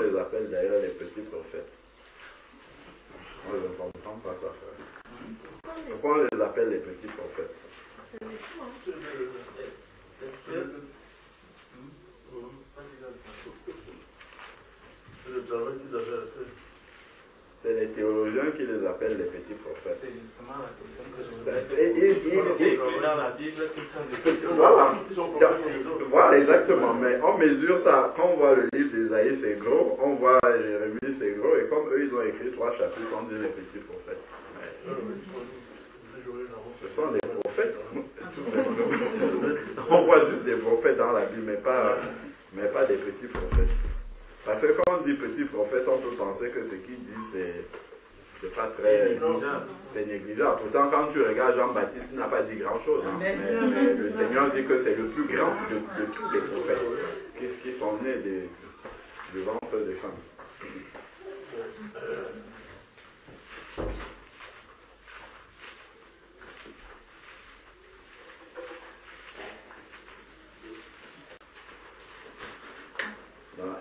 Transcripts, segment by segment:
les appelle d'ailleurs les petits prophètes? Moi, je ne comprends pas ça. Pourquoi on les appelle les petits prophètes? C'est les théologiens qui les appellent les petits prophètes. C'est justement la question que je voulais c'est dans la Bible qu'ils sont des petits prophètes. Voilà, exactement. Mais on mesure ça. Quand on voit le livre d'Ésaïe, c'est gros. On voit Jérémie, c'est gros. Et comme eux, ils ont écrit 3 chapitres, on dit les petits prophètes. Ce sont des prophètes, tout simplement. On voit juste des prophètes dans la Bible, mais pas des petits prophètes. Parce que quand on dit petit prophète, on peut penser que ce qu'il dit, c'est pas très... C'est négligeable. Pourtant, quand tu regardes Jean-Baptiste, il n'a pas dit grand-chose. Hein. Mais le Seigneur dit que c'est le plus grand de tous les prophètes qui sont nés du ventre des femmes.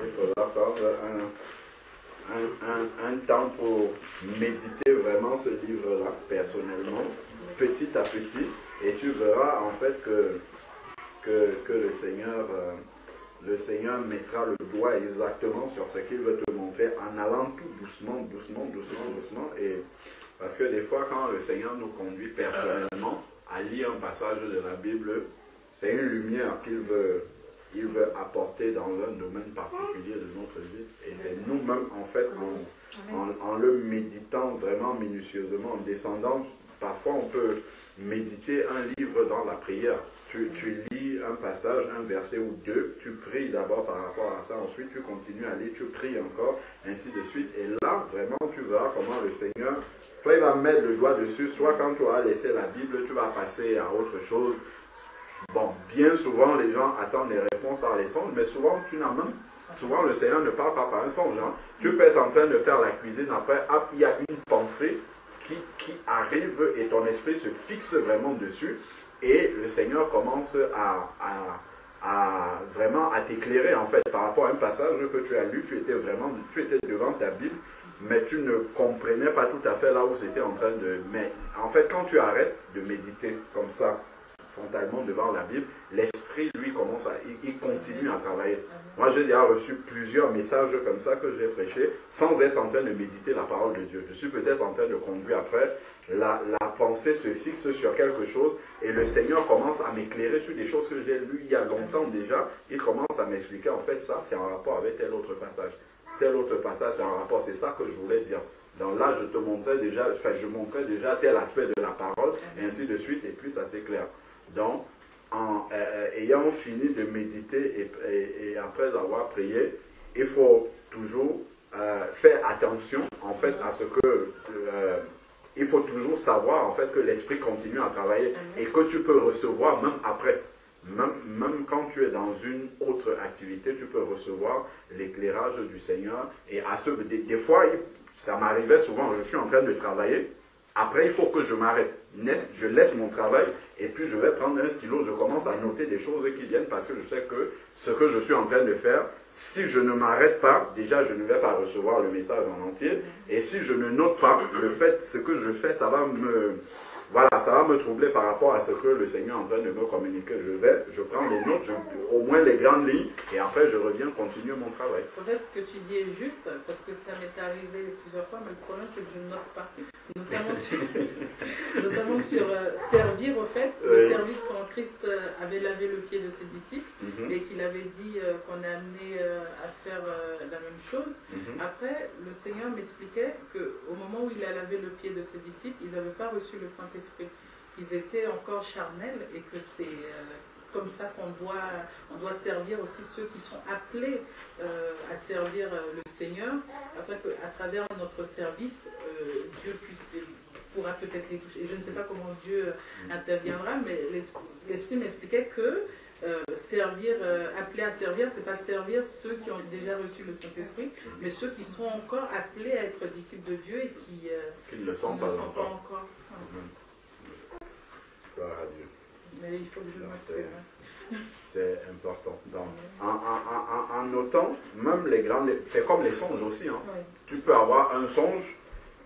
Il faudra prendre un temps pour méditer vraiment ce livre-là, personnellement, petit à petit, et tu verras en fait que le Seigneur mettra le doigt exactement sur ce qu'il veut te montrer en allant tout doucement, et parce que des fois quand le Seigneur nous conduit personnellement à lire un passage de la Bible, c'est une lumière qu'il veut apporter dans un domaine particulier de notre vie. Et c'est nous-mêmes, en fait, en le méditant vraiment minutieusement, en descendant, parfois on peut méditer un livre dans la prière. Tu lis un passage, un verset ou deux, tu pries d'abord par rapport à ça, ensuite tu continues à lire, tu pries encore, ainsi de suite. Et là, vraiment, tu verras comment le Seigneur, soit il va mettre le doigt dessus, soit quand tu auras laissé la Bible, tu vas passer à autre chose. Bon, bien souvent, les gens attendent les réponses par les songes, mais souvent, souvent le Seigneur ne parle pas par un songe. Hein. Tu peux être en train de faire la cuisine, après, hop, il y a une pensée qui arrive et ton esprit se fixe vraiment dessus, et le Seigneur commence à vraiment à t'éclairer, en fait, par rapport à un passage que tu as lu, tu étais devant ta Bible, mais tu ne comprenais pas tout à fait là où c'était en train de... Mais en fait, quand tu arrêtes de méditer comme ça, frontalement devant la Bible, l'esprit, lui, il continue à travailler. Moi, j'ai déjà reçu plusieurs messages comme ça que j'ai prêchés, sans être en train de méditer la parole de Dieu. Je suis peut-être en train de conduire après, la pensée se fixe sur quelque chose, et le Seigneur commence à m'éclairer sur des choses que j'ai lues il y a longtemps déjà. Il commence à m'expliquer, en fait, ça, c'est en rapport avec tel autre passage. Tel autre passage, c'est en rapport, c'est ça que je voulais dire. Donc là, je montrais déjà tel aspect de la parole, et ainsi de suite, et puis ça c'est clair. Donc, en ayant fini de méditer et après avoir prié, il faut toujours faire attention en fait à ce que il faut toujours savoir en fait que l'esprit continue à travailler et que tu peux recevoir même après. Même quand tu es dans une autre activité, tu peux recevoir l'éclairage du Seigneur. Et des fois, ça m'arrivait souvent, je suis en train de travailler. Après, il faut que je m'arrête net, je laisse mon travail et puis je vais prendre un stylo, je commence à noter des choses qui viennent parce que je sais que ce que je suis en train de faire, si je ne m'arrête pas, déjà je ne vais pas recevoir le message en entier, et si je ne note pas, ce que je fais, ça va me troubler par rapport à ce que le Seigneur est en train de me communiquer. Je prends les notes, au moins les grandes lignes, et après je reviens continuer mon travail. Peut-être ce que tu dis est juste, parce que ça m'est arrivé plusieurs fois, mais le problème c'est que je ne note pas. Notamment sur servir, au fait, le service quand Christ avait lavé le pied de ses disciples, et qu'il avait dit qu'on est amené à faire la même chose. Après, le Seigneur m'expliquait qu'au moment où il a lavé le pied de ses disciples, ils n'avaient pas reçu le Saint-Esprit. Ils étaient encore charnels, et que c'est comme ça qu'on doit servir aussi ceux qui sont appelés à servir le Seigneur, afin qu'à travers notre service, Dieu pourra peut-être les toucher. Et je ne sais pas comment Dieu interviendra, mais l'Esprit m'expliquait que servir, appelé à servir, c'est pas servir ceux qui ont déjà reçu le Saint-Esprit, mais ceux qui sont encore appelés à être disciples de Dieu et qui ne le sont pas encore. Gloire à Dieu. Mais il faut que je note. C'est important. Donc, en notant, même les grands, c'est comme les songes aussi. Hein. Oui. Tu peux avoir un songe,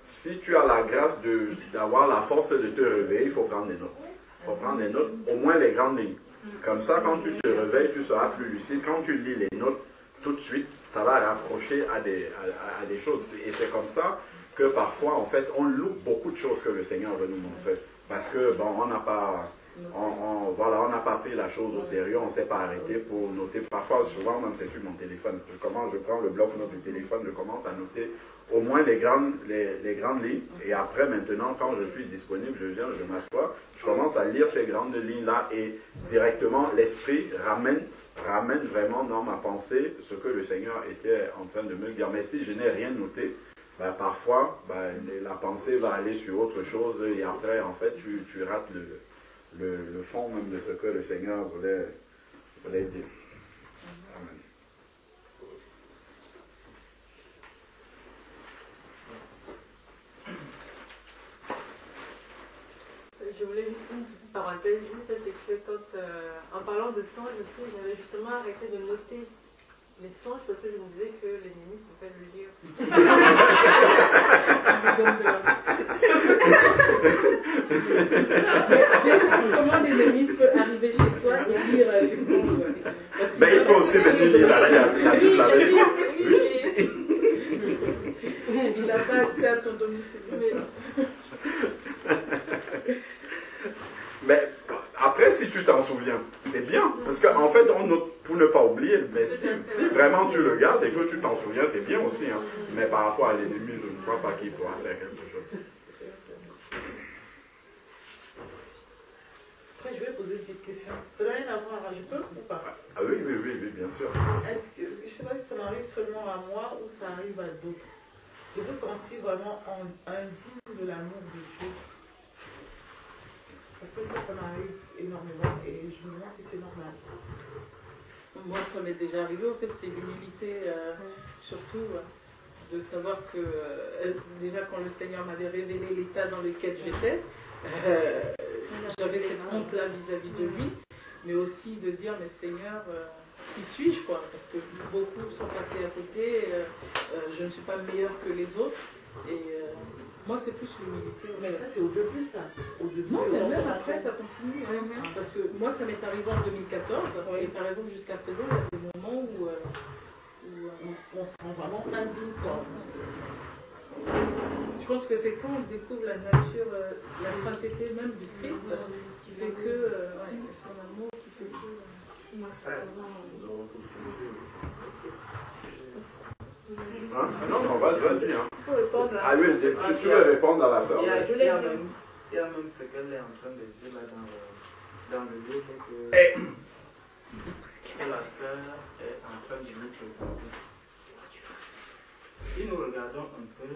si tu as la grâce d'avoir la force de te réveiller, il faut prendre des notes. Il faut prendre des notes, au moins les grandes lignes. Comme ça, quand tu te réveilles, tu seras plus lucide. Quand tu lis les notes, tout de suite, ça va rapprocher à des choses. Et c'est comme ça que parfois, en fait, on loupe beaucoup de choses que le Seigneur veut nous montrer. Parce que, bon, on n'a pas... voilà, on n'a pas pris la chose au sérieux, on ne s'est pas arrêté pour noter. Parfois, souvent, même c'est sur mon téléphone. Je prends le bloc-notes du téléphone, je commence à noter au moins les grandes lignes. Et après, maintenant, quand je suis disponible, je viens, je m'assois, je commence à lire ces grandes lignes-là et directement, l'esprit ramène vraiment dans ma pensée ce que le Seigneur était en train de me dire. Mais si je n'ai rien noté, ben, parfois, ben, la pensée va aller sur autre chose et après, en fait, tu rates le fond même de ce que le Seigneur voulait dire. Amen. Je voulais juste une petite parenthèse, juste c'est que quand, en parlant de songes aussi, j'avais justement arrêté de noter les songes parce que je me disais que l'ennemi pouvait le lire. Comment l'ennemi peut arriver chez toi et lire des songes? Mais il peut aussi venir lire la Bible avec toi. Il n'a pas accès à ton domicile. Mais après, si tu t'en souviens, c'est bien. Parce qu'en fait, on note pour ne pas oublier. Mais si vraiment tu le gardes et que tu t'en souviens, c'est bien aussi. Hein. Mais par rapport à l'ennemi, je ne crois pas qu'il pourra faire quelque chose. Après, je vais poser une petite question. Ça n'a rien à voir, je peux ou pas? Ah oui, bien sûr. Est-ce que, je ne sais pas si ça m'arrive seulement à moi ou ça arrive à d'autres. Je veux sentir vraiment indigne de l'amour de Dieu. Parce que ça m'arrive énormément et je me demande si c'est normal. Moi, ça m'est déjà arrivé. En fait, c'est l'humilité, surtout, de savoir que, déjà, quand le Seigneur m'avait révélé l'état dans lequel j'étais, j'avais cette honte-là vis-à-vis de lui, mais aussi de dire, mais Seigneur, qui suis-je, quoi? Parce que beaucoup sont passés à côté, je ne suis pas meilleure que les autres, et moi, c'est plus l'humilité. Mais ça, c'est au début, ça. Au début, non, mais même après, ça continue. Hein. Parce que moi, ça m'est arrivé en 2014, et par exemple, jusqu'à présent, il y a des moments où on se rend vraiment indigne, quoi. Je pense que c'est quand on découvre la nature, la sainteté même du Christ, qui fait que son amour, qui fait que... Hein? Non, vas-y. Hein. Ah oui, tu veux répondre à la sœur. Il y a même ce qu'elle est en train de dire là dans le livre que la sœur est en train de nous présenter. Si nous regardons un peu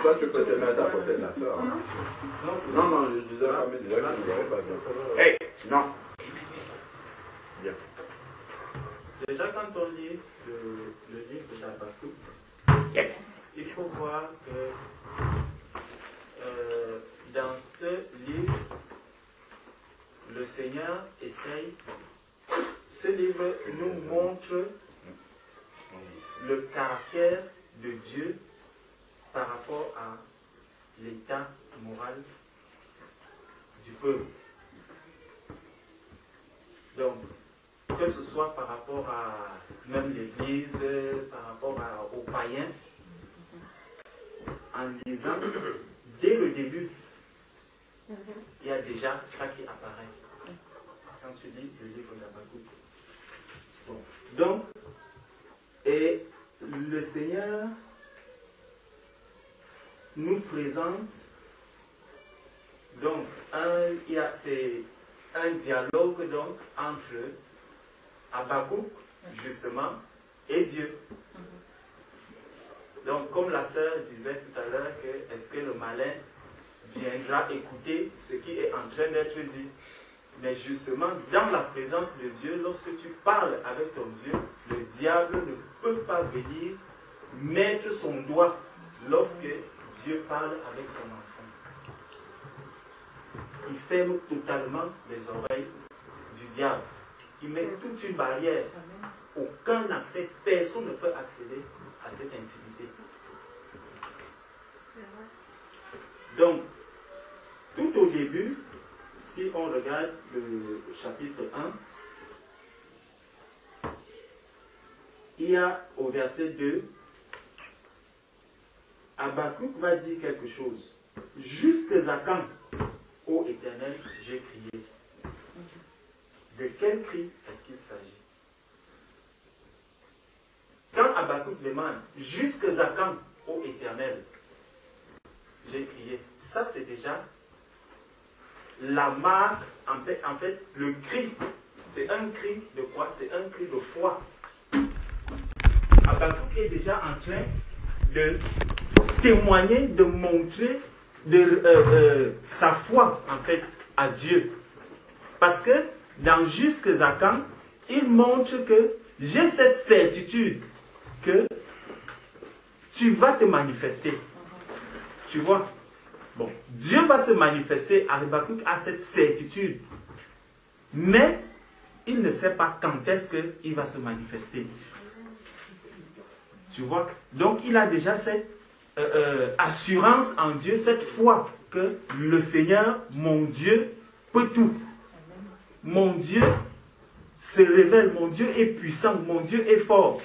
toi, tu peux te mettre à côté de la sœur. Hein? Non, je disais à mes déjà que je ne verrais pas bien. Hey, non. Bien. Déjà, quand on lit le livre d'Habakkuk, il faut voir que dans ce livre, le Seigneur essaye, ce livre nous montre le caractère de Dieu par rapport à l'état moral du peuple. Donc, que ce soit par rapport à même l'Église, par rapport aux païens, en lisant, dès le début, il y a déjà ça qui apparaît quand tu lis le livre d'Habakkuk. Bon. Donc, et le Seigneur nous présente donc c'est un dialogue donc entre Habakkuk justement et Dieu. Donc comme la sœur disait tout à l'heure que est-ce que le malin viendra écouter ce qui est en train d'être dit. Mais justement, dans la présence de Dieu, lorsque tu parles avec ton Dieu, le diable ne peut pas venir mettre son doigt lorsque Dieu parle avec son enfant. Il ferme totalement les oreilles du diable. Il met toute une barrière. Aucun accès, personne ne peut accéder à cette intimité. Donc, tout au début, si on regarde le chapitre 1, il y a au verset 2, Habakkuk va dire quelque chose. Jusqu'à quand, ô Éternel, j'ai crié. De quel cri est-ce qu'il s'agit? Quand Habakkuk demande, jusqu'à quand, ô Éternel, j'ai crié, ça c'est déjà la marque, en fait, le cri. C'est un cri de quoi? C'est un cri de foi. Habakkuk est déjà en train de témoigner, de montrer sa foi, en fait, à Dieu. Parce que dans jusqu'à quand, il montre que j'ai cette certitude que tu vas te manifester. Tu vois? Bon, Dieu va se manifester. Habakkuk a cette certitude. Mais il ne sait pas quand est-ce qu'il va se manifester. Tu vois? Donc il a déjà cette assurance en Dieu, cette foi que le Seigneur, mon Dieu, peut tout. Mon Dieu se révèle, mon Dieu est puissant, mon Dieu est fort.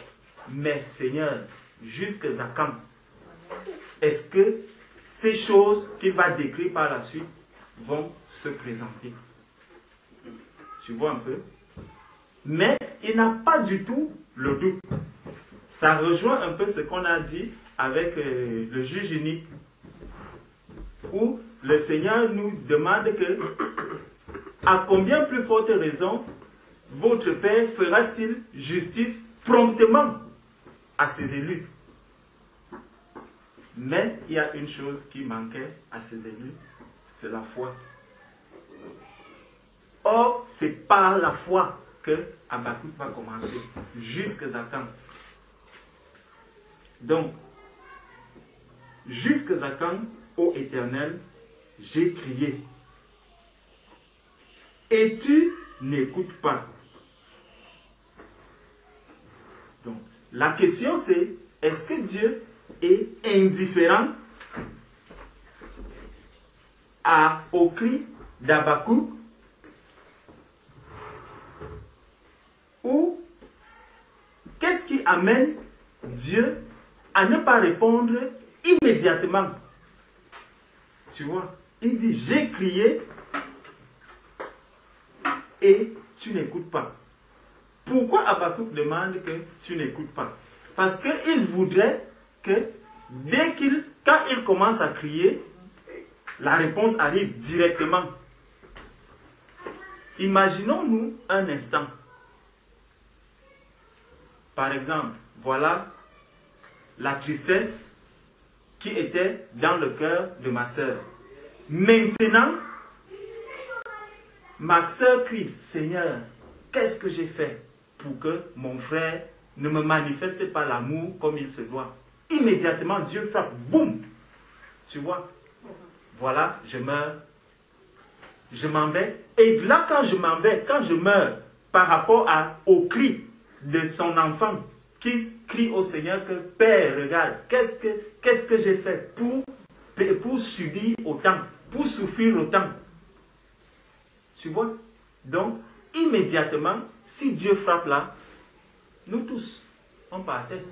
Mais Seigneur, jusqu'à quand est-ce que ces choses qu'il va décrire par la suite vont se présenter? Tu vois un peu? Mais il n'a pas du tout le doute. Ça rejoint un peu ce qu'on a dit avec le juge unique, où le Seigneur nous demande que, à combien plus forte raison, votre Père fera-t-il justice promptement à ses élus? Mais il y a une chose qui manquait à ses élus, c'est la foi. Or, c'est par la foi que Habakkuk va commencer, jusqu'à quand. Donc, jusqu'à quand, ô Éternel, j'ai crié, et tu n'écoutes pas. Donc, la question c'est, est-ce que Dieu est indifférent au cri d'Habakkuk, ou qu'est-ce qui amène Dieu à ne pas répondre immédiatement? Tu vois, il dit, j'ai crié et tu n'écoutes pas. Pourquoi Habakkuk demande que tu n'écoutes pas? Parce qu'il voudrait que quand il commence à crier, la réponse arrive directement. Imaginons-nous un instant. Par exemple, voilà la tristesse qui était dans le cœur de ma sœur. Maintenant, ma sœur crie, Seigneur, qu'est-ce que j'ai fait pour que mon frère ne me manifeste pas l'amour comme il se doit? Immédiatement, Dieu frappe, boum! Tu vois? Voilà, je meurs. Je m'en vais. Et là, quand je m'en vais, quand je meurs, par rapport au cri de son enfant, qui crie au Seigneur que Père, regarde, qu'est-ce que j'ai fait pour subir autant, pour souffrir autant? Tu vois? Donc, immédiatement, si Dieu frappe là, nous tous, on partait.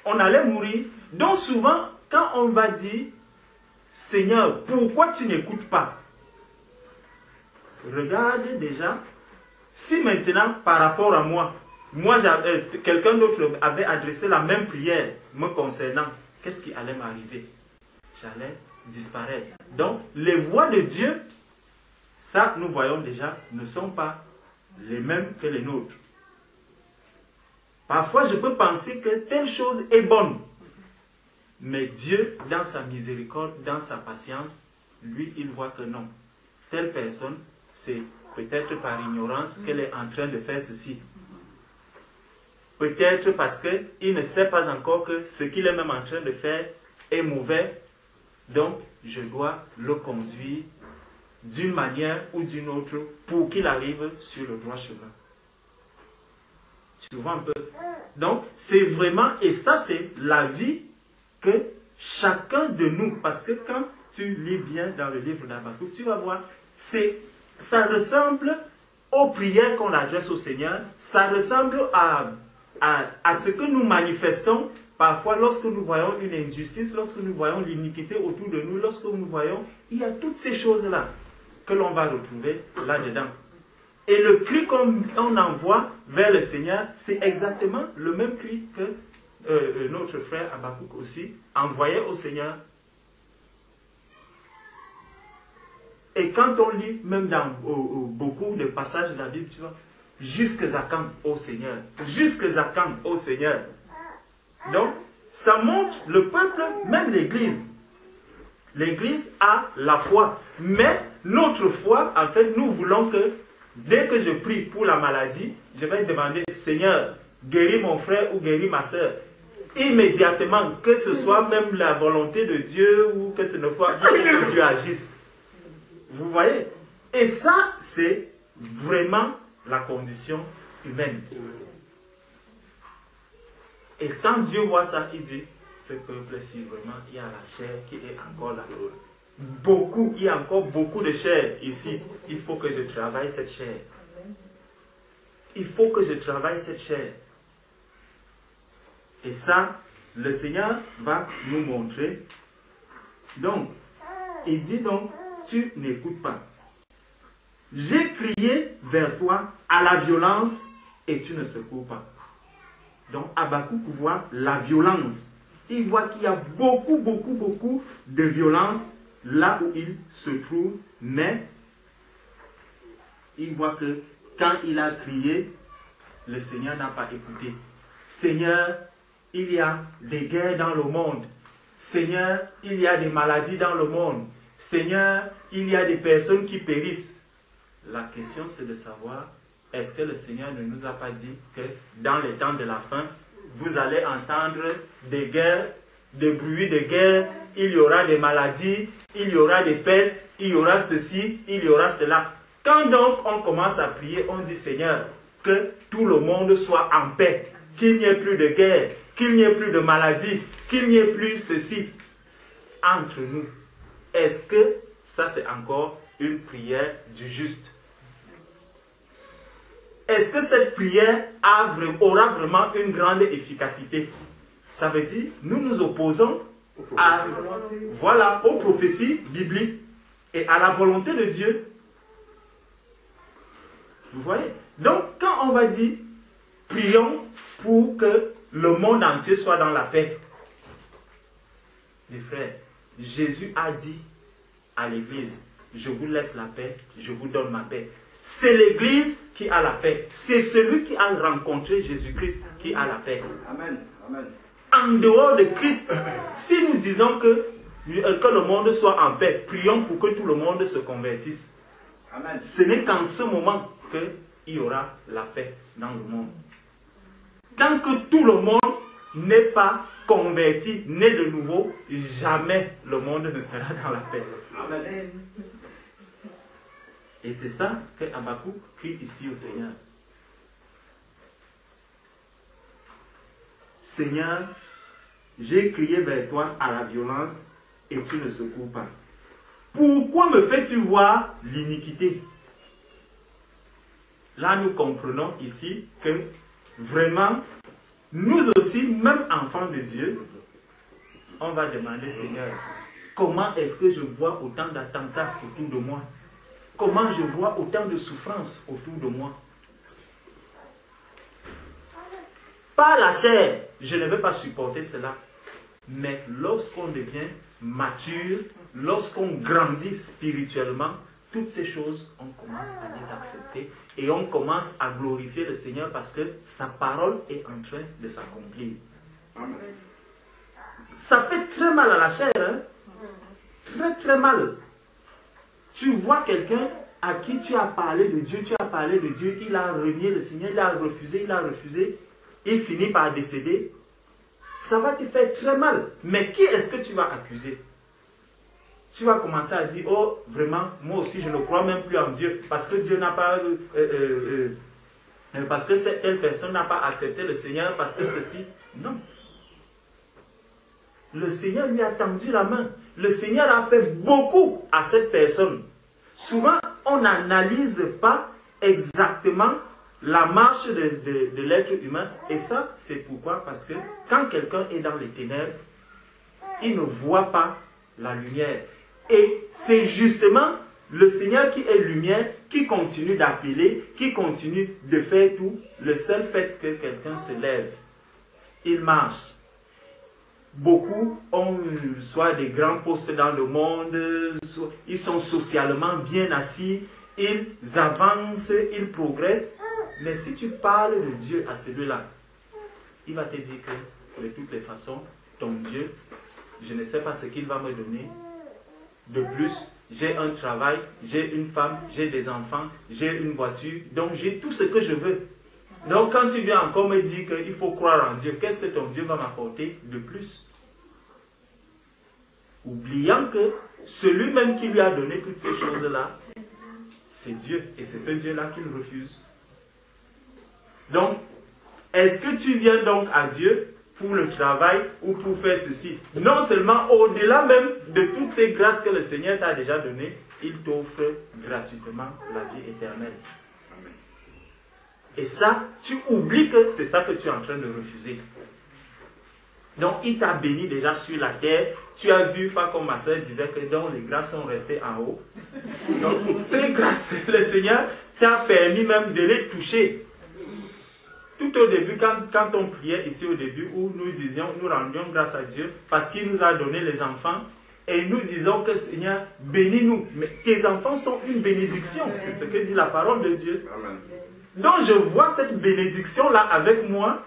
On allait mourir. Donc souvent, quand on va dire, Seigneur, pourquoi tu n'écoutes pas? Regarde déjà, si maintenant, par rapport à moi, quelqu'un d'autre avait adressé la même prière me concernant, qu'est-ce qui allait m'arriver? J'allais disparaître. Donc, les voies de Dieu, ça, nous voyons déjà, ne sont pas les mêmes que les nôtres. Parfois, je peux penser que telle chose est bonne. Mais Dieu, dans sa miséricorde, dans sa patience, lui, il voit que non. Telle personne, c'est peut-être par ignorance qu'elle est en train de faire ceci. Peut-être parce qu'il ne sait pas encore que ce qu'il est même en train de faire est mauvais, donc je dois le conduire d'une manière ou d'une autre pour qu'il arrive sur le droit chemin. Tu vois un peu? Donc, c'est vraiment, et ça c'est la vie que chacun de nous, parce que quand tu lis bien dans le livre d'Habakkuk, tu vas voir, ça ressemble aux prières qu'on adresse au Seigneur, ça ressemble à ce que nous manifestons parfois lorsque nous voyons une injustice, lorsque nous voyons l'iniquité autour de nous, lorsque nous voyons, il y a toutes ces choses-là que l'on va retrouver là-dedans. Et le cri qu'on envoie vers le Seigneur, c'est exactement le même cri que notre frère Habakkuk aussi envoyait au Seigneur. Et quand on lit, même dans beaucoup de passages de la Bible, tu vois, jusque à quand, ô Seigneur? Jusque à quand, ô Seigneur? Donc, ça montre le peuple, même l'Église. L'Église a la foi. Mais notre foi, en fait, nous voulons que, dès que je prie pour la maladie, je vais demander, Seigneur, guéris mon frère ou guéris ma soeur. Immédiatement, que ce soit même la volonté de Dieu ou que ce ne soit que Dieu agisse. Vous voyez? Et ça, c'est vraiment la condition humaine. Et quand Dieu voit ça, il dit, ce peuple-ci, vraiment, il y a la chair qui est encore là. Il y a encore beaucoup de chair ici. Il faut que je travaille cette chair. Il faut que je travaille cette chair. Et ça, le Seigneur va nous montrer. Donc, il dit donc, tu n'écoutes pas. J'ai crié vers toi à la violence et tu ne secours pas. Donc Habakkuk voit la violence. Il voit qu'il y a beaucoup de violence là où il se trouve, mais il voit que quand il a crié, le Seigneur n'a pas écouté. Seigneur, il y a des guerres dans le monde. Seigneur, il y a des maladies dans le monde. Seigneur, il y a des personnes qui périssent. La question c'est de savoir, est-ce que le Seigneur ne nous a pas dit que dans les temps de la fin, vous allez entendre des guerres, des bruits de guerre, il y aura des maladies, il y aura des pestes, il y aura ceci, il y aura cela. Quand donc on commence à prier, on dit Seigneur, que tout le monde soit en paix, qu'il n'y ait plus de guerre, qu'il n'y ait plus de maladies, qu'il n'y ait plus ceci entre nous. Est-ce que ça c'est encore une prière du juste? Est-ce que cette prière aura vraiment une grande efficacité? Ça veut dire, nous nous opposons aux prophéties bibliques et à la volonté de Dieu. Vous voyez? Donc, quand on va dire, prions pour que le monde entier soit dans la paix. Mes frères, Jésus a dit à l'Église, je vous laisse la paix, je vous donne ma paix. C'est l'Église qui a la paix. C'est celui qui a rencontré Jésus-Christ qui a la paix. Amen. Amen. En dehors de Christ, si nous disons que le monde soit en paix, prions pour que tout le monde se convertisse. Amen. Ce n'est qu'en ce moment qu'il y aura la paix dans le monde. Tant que tout le monde n'est pas converti, né de nouveau, jamais le monde ne sera dans la paix. Amen. Et c'est ça que Habakkuk crie ici au Seigneur. Seigneur, j'ai crié vers toi à la violence et tu ne secours pas. Pourquoi me fais-tu voir l'iniquité? Là, nous comprenons ici que vraiment, nous aussi, même enfants de Dieu, on va demander, Seigneur, comment est-ce que je vois autant d'attentats autour de moi? Comment je vois autant de souffrances autour de moi? Par la chair, je ne vais pas supporter cela. Mais lorsqu'on devient mature, lorsqu'on grandit spirituellement, toutes ces choses, on commence à les accepter et on commence à glorifier le Seigneur parce que sa parole est en train de s'accomplir. Ça fait très mal à la chair, hein? Très très mal. Tu vois quelqu'un à qui tu as parlé de Dieu, il a renié le Seigneur, il a refusé, il finit par décéder. ça va te faire très mal. Mais qui est-ce que tu vas accuser? Tu vas commencer à dire, oh, vraiment, moi aussi, je ne crois même plus en Dieu, parce que Dieu n'a pas... parce que cette telle personne n'a pas accepté le Seigneur, parce que ceci... Non. Le Seigneur lui a tendu la main. Le Seigneur a fait beaucoup à cette personne. Souvent, on n'analyse pas exactement la marche de l'être humain. Et ça, c'est pourquoi? Parce que quand quelqu'un est dans les ténèbres, il ne voit pas la lumière. Et c'est justement le Seigneur qui est lumière, qui continue d'appeler, qui continue de faire tout. Le seul fait que quelqu'un se lève, il marche. Beaucoup ont soit des grands postes dans le monde, ils sont socialement bien assis, ils avancent, ils progressent. Mais si tu parles de Dieu à celui-là, il va te dire que de toutes les façons, ton Dieu, je ne sais pas ce qu'il va me donner. De plus, j'ai un travail, j'ai une femme, j'ai des enfants, j'ai une voiture, donc j'ai tout ce que je veux. Donc quand tu viens encore me dire qu'il faut croire en Dieu, qu'est-ce que ton Dieu va m'apporter de plus? Oubliant que celui même qui lui a donné toutes ces choses-là, c'est Dieu. Et c'est ce Dieu-là qu'il refuse. Donc, est-ce que tu viens donc à Dieu pour le travail ou pour faire ceci? Non seulement au-delà même de toutes ces grâces que le Seigneur t'a déjà données, il t'offre gratuitement la vie éternelle. Et ça, tu oublies que c'est ça que tu es en train de refuser. Donc, il t'a béni déjà sur la terre. Tu as vu, pas comme ma soeur disait, que donc les grâces sont restées en haut. Donc, ces grâces, le Seigneur t'a permis même de les toucher. Tout au début, quand on priait ici au début, où nous rendions grâce à Dieu, parce qu'il nous a donné les enfants, et nous disons que Seigneur, bénis-nous. Mais tes enfants sont une bénédiction. C'est ce que dit la parole de Dieu. Amen. Donc, je vois cette bénédiction-là avec moi.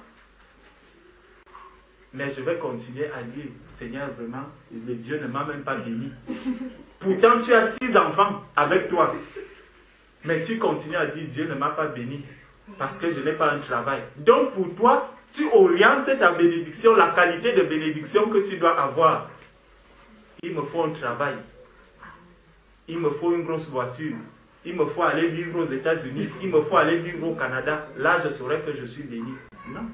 Mais je vais continuer à dire, Seigneur, vraiment, le Dieu ne m'a même pas béni. Pourtant, tu as 6 enfants avec toi. Mais tu continues à dire, Dieu ne m'a pas béni. Parce que je n'ai pas un travail. Donc, pour toi, tu orientes ta bénédiction, la qualité de bénédiction que tu dois avoir. Il me faut un travail. Il me faut une grosse voiture. Il me faut aller vivre aux États-Unis. Il me faut aller vivre au Canada. Là, je saurais que je suis béni. Non.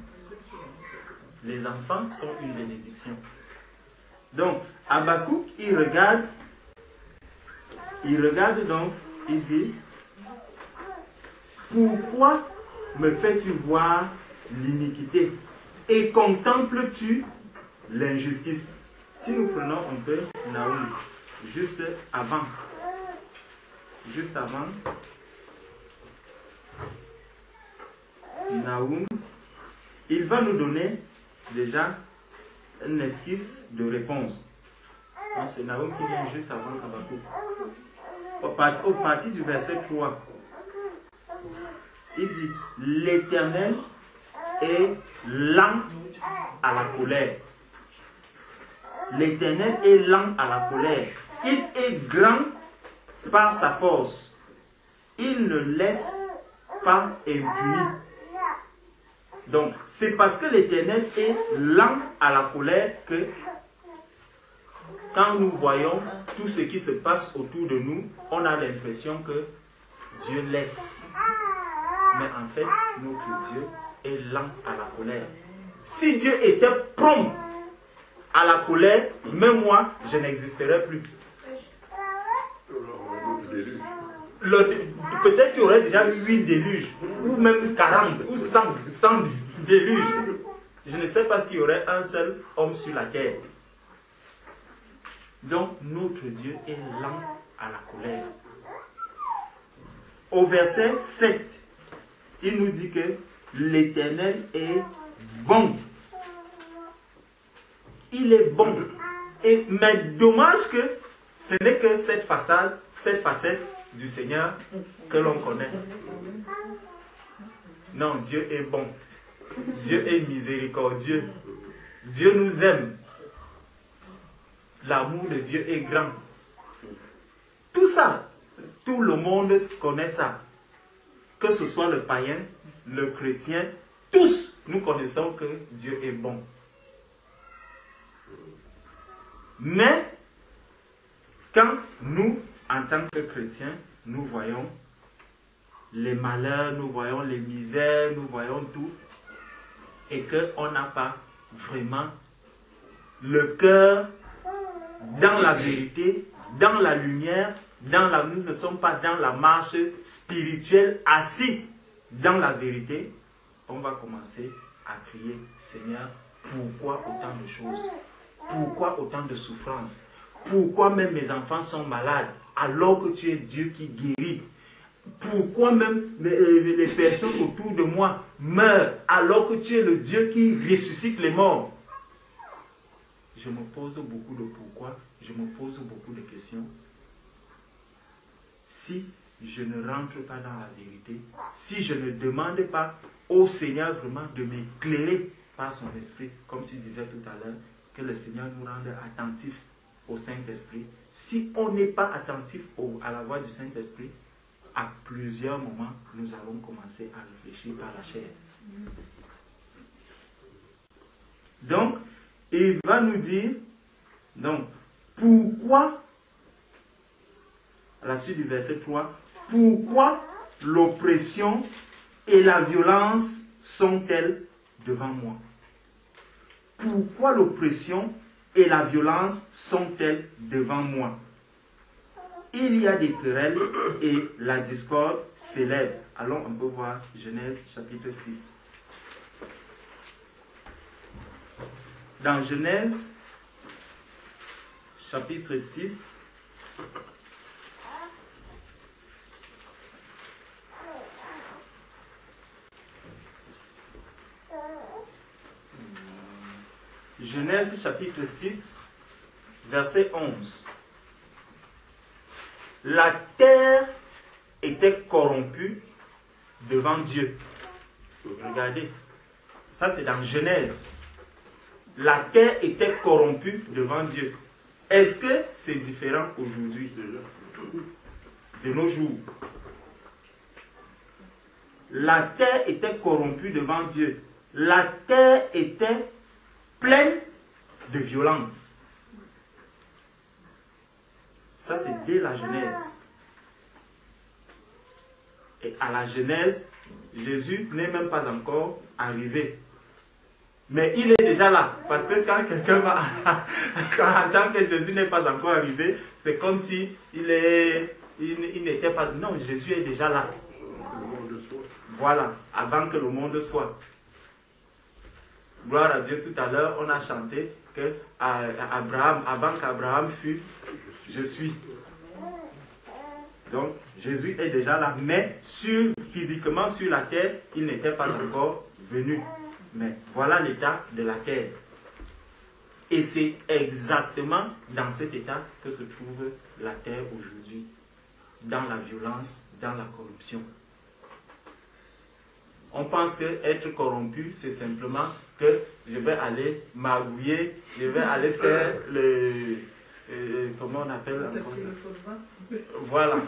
Les enfants sont une bénédiction. Donc, Habakkuk, il regarde donc, il dit, pourquoi me fais-tu voir l'iniquité et contemples-tu l'injustice? Si nous prenons un peu Naoum, juste avant, Naoum, il va nous donner déjà un esquisse de réponse. Donc c'est Naoum qui vient juste avant Habakkuk. Au partir du verset 3, il dit, l'Éternel est lent à la colère. L'Éternel est lent à la colère. Il est grand par sa force. Il ne laisse pas impuni. Donc, c'est parce que l'Éternel est lent à la colère que quand nous voyons tout ce qui se passe autour de nous, on a l'impression que Dieu laisse. Mais en fait, notre Dieu est lent à la colère. Si Dieu était prompt à la colère, même moi, je n'existerais plus. Peut-être qu'il y aurait déjà eu 8 déluges, ou même 40, ou 100 déluges. Je ne sais pas s'il y aurait un seul homme sur la terre. Donc, notre Dieu est lent à la colère. Au verset 7, il nous dit que l'Éternel est bon. Il est bon. Mais dommage que ce n'est que cette facette du Seigneur que l'on connaît. Non, Dieu est bon. Dieu est miséricordieux. Dieu nous aime. L'amour de Dieu est grand. Tout ça, tout le monde connaît ça. Que ce soit le païen, le chrétien, tous nous connaissons que Dieu est bon. Mais, quand nous, en tant que chrétiens, nous voyons les malheurs, nous voyons les misères, nous voyons tout, et qu'on n'a pas vraiment le cœur dans la vérité, dans la lumière, nous ne sommes pas dans la marche spirituelle, assis dans la vérité, on va commencer à crier, Seigneur, pourquoi autant de choses? Pourquoi autant de souffrances? Pourquoi même mes enfants sont malades alors que tu es Dieu qui guérit? Pourquoi même les personnes autour de moi meurent alors que tu es le Dieu qui ressuscite les morts? Je me pose beaucoup de pourquoi, je me pose beaucoup de questions. Si je ne rentre pas dans la vérité, si je ne demande pas au Seigneur vraiment de m'éclairer par son esprit, comme tu disais tout à l'heure, que le Seigneur nous rende attentifs au Saint-Esprit. Si on n'est pas attentif à la voix du Saint-Esprit, à plusieurs moments, nous allons commencer à réfléchir par la chair. Donc, il va nous dire, donc, pourquoi, à la suite du verset 3, pourquoi l'oppression et la violence sont-elles devant moi? Pourquoi l'oppression et la violence sont-elles devant moi? Il y a des querelles et la discorde s'élève. Allons, on peut voir Genèse chapitre 6. Dans Genèse chapitre 6, Genèse chapitre 6, verset 11. La terre était corrompue devant Dieu. Regardez, ça c'est dans Genèse. La terre était corrompue devant Dieu. Est-ce que c'est différent aujourd'hui, de nos jours? La terre était corrompue devant Dieu. La terre était pleine de violence. Ça, c'est dès la Genèse. Et à la Genèse, Jésus n'est même pas encore arrivé. Mais il est déjà là. Parce que quand quelqu'un va... quand tant que Jésus n'est pas encore arrivé, c'est comme si il n'était pas... Non, Jésus est déjà là. Voilà, avant que le monde soit. Gloire à Dieu, tout à l'heure, on a chanté que Abraham, avant qu'Abraham fût, je suis. Donc, Jésus est déjà là, mais physiquement sur la terre, il n'était pas encore venu. Mais voilà l'état de la terre. Et c'est exactement dans cet état que se trouve la terre aujourd'hui. Dans la violence, dans la corruption. On pense que être corrompu, c'est simplement que je vais aller magouiller, je vais aller faire le... comment on appelle ça? Voilà.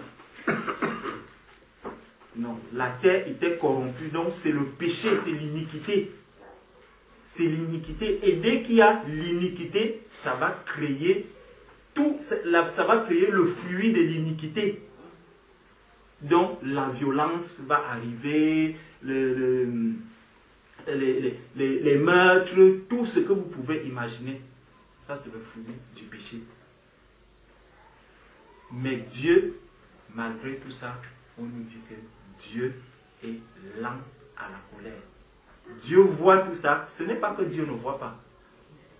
Non, la terre était corrompue, donc c'est le péché, c'est l'iniquité. C'est l'iniquité. Et dès qu'il y a l'iniquité, ça va créer ça va créer le fluide de l'iniquité. Donc la violence va arriver, les meurtres, tout ce que vous pouvez imaginer. Ça, c'est le fluide du péché. Mais Dieu, malgré tout ça, on nous dit que Dieu est lent à la colère. Dieu voit tout ça. Ce n'est pas que Dieu ne voit pas.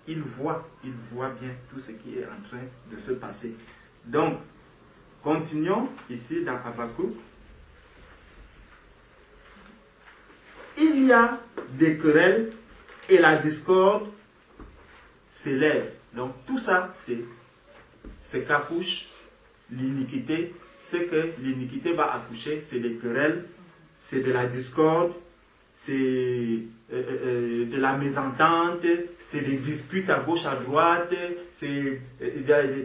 Il voit bien tout ce qui est en train de se passer. Donc, continuons ici dans Habakkuk. Il y a des querelles et la discorde s'élève. Donc tout ça, c'est qu'accouche l'iniquité. Ce que l'iniquité va accoucher, c'est des querelles, c'est de la discorde, c'est de la mésentente, c'est des disputes à gauche, à droite, c'est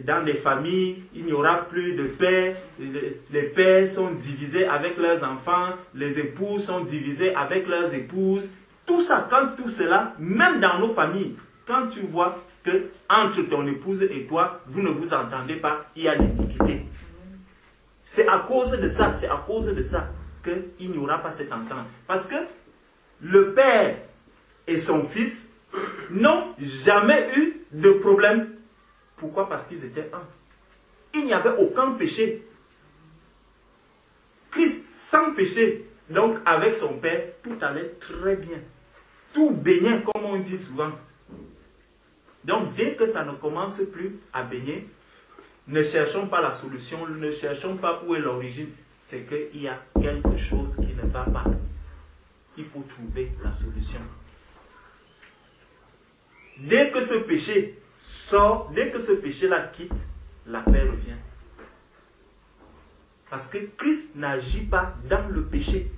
dans les familles, il n'y aura plus de paix, les pères sont divisés avec leurs enfants, les épouses sont divisées avec leurs épouses. Tout ça, quand tout cela, même dans nos familles, quand tu vois que entre ton épouse et toi, vous ne vous entendez pas, il y a l'iniquité. C'est à cause de ça, qu'il n'y aura pas cette entente. Parce que le père et son fils n'ont jamais eu de problème. Pourquoi? Parce qu'ils étaient un. Il n'y avait aucun péché. Christ sans péché, donc avec son père, tout allait très bien. Tout baignait, comme on dit souvent. Donc dès que ça ne commence plus à baigner, ne cherchons pas la solution, ne cherchons pas où est l'origine. C'est qu'il y a quelque chose qui ne va pas. Il faut trouver la solution. Dès que ce péché sort, dès que ce péché-là quitte, la paix revient. Parce que Christ n'agit pas dans le péché.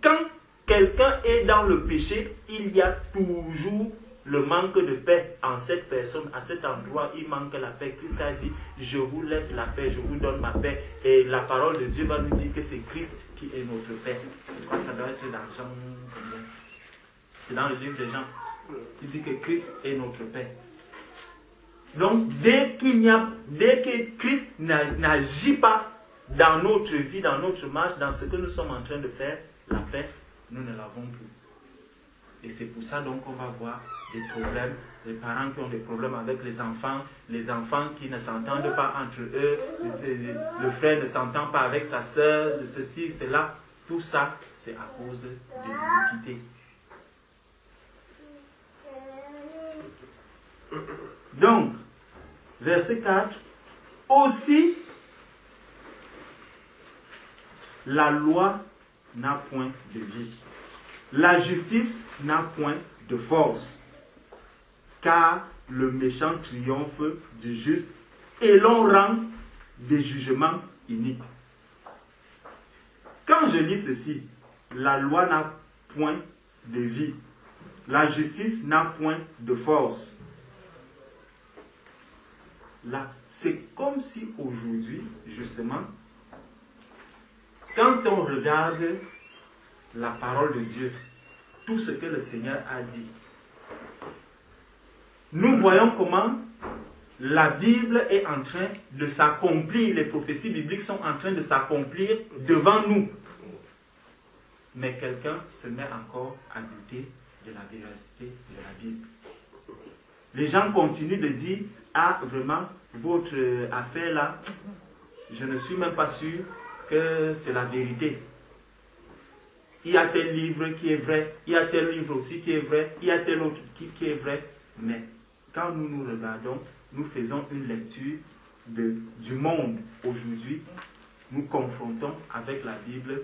Quand quelqu'un est dans le péché, il y a toujours le manque de paix en cette personne, à cet endroit, il manque la paix. Christ a dit, je vous laisse la paix, je vous donne ma paix. Et la parole de Dieu va nous dire que c'est Christ qui est notre paix. Je crois que ça doit être dans Jean. C'est dans le livre de Jean. Il dit que Christ est notre paix. Donc, dès que Christ n'agit pas dans notre vie, dans notre marche, dans ce que nous sommes en train de faire, la paix, nous ne l'avons plus. Et c'est pour ça donc qu'on va voir des problèmes, les parents qui ont des problèmes avec les enfants qui ne s'entendent pas entre eux, le frère ne s'entend pas avec sa sœur, ceci, cela. Tout ça, c'est à cause de l'iniquité. Donc, verset 4, aussi, la loi n'a point de vie. La justice n'a point de force, car le méchant triomphe du juste et l'on rend des jugements iniques. Quand je lis ceci, la loi n'a point de vie, la justice n'a point de force. Là, c'est comme si aujourd'hui, justement, quand on regarde la parole de Dieu, tout ce que le Seigneur a dit, nous voyons comment la Bible est en train de s'accomplir, les prophéties bibliques sont en train de s'accomplir devant nous. Mais quelqu'un se met encore à douter de la véracité de la Bible. Les gens continuent de dire, ah vraiment, votre affaire là, je ne suis même pas sûr que c'est la vérité. Il y a tel livre qui est vrai, il y a tel livre aussi qui est vrai, il y a tel autre qui est vrai. Mais quand nous nous regardons, nous faisons une lecture du monde aujourd'hui, nous confrontons avec la Bible,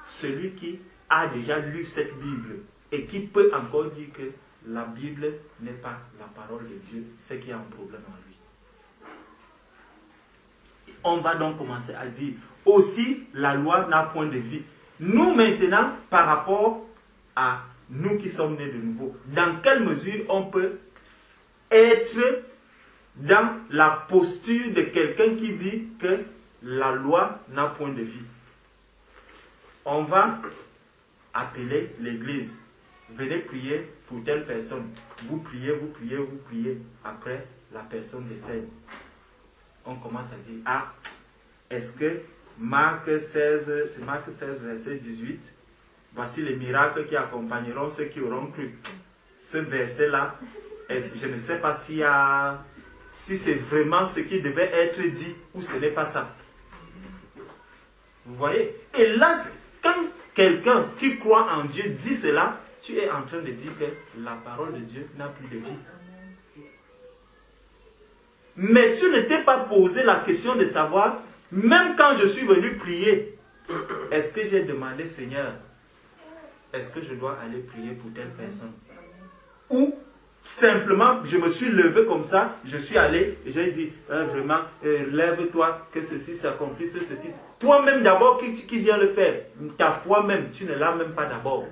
celui qui a déjà lu cette Bible et qui peut encore dire que la Bible n'est pas la parole de Dieu, c'est qu'il y a un problème en lui. On va donc commencer à dire, aussi la loi n'a point de vie. Nous maintenant, par rapport à nous qui sommes nés de nouveau, dans quelle mesure on peut être dans la posture de quelqu'un qui dit que la loi n'a point de vie? On va appeler l'église. Venez prier pour telle personne. Vous priez, vous priez, vous priez. Après, la personne décède. On commence à dire, ah, est-ce que Marc 16, c'est Marc 16, verset 18, voici les miracles qui accompagneront ceux qui auront cru. Ce verset-là, je ne sais pas si c'est vraiment ce qui devait être dit ou ce n'est pas ça. Vous voyez? Et là, quand quelqu'un qui croit en Dieu dit cela, tu es en train de dire que la parole de Dieu n'a plus de vie. Mais tu ne t'es pas posé la question de savoir, même quand je suis venu prier, est-ce que j'ai demandé, Seigneur, est-ce que je dois aller prier pour telle personne? Ou simplement, je me suis levé comme ça, je suis allé, et j'ai dit, vraiment, lève-toi, que ceci s'accomplisse, ceci. Toi-même d'abord, qui viens le faire? Ta foi même, tu ne l'as même pas d'abord.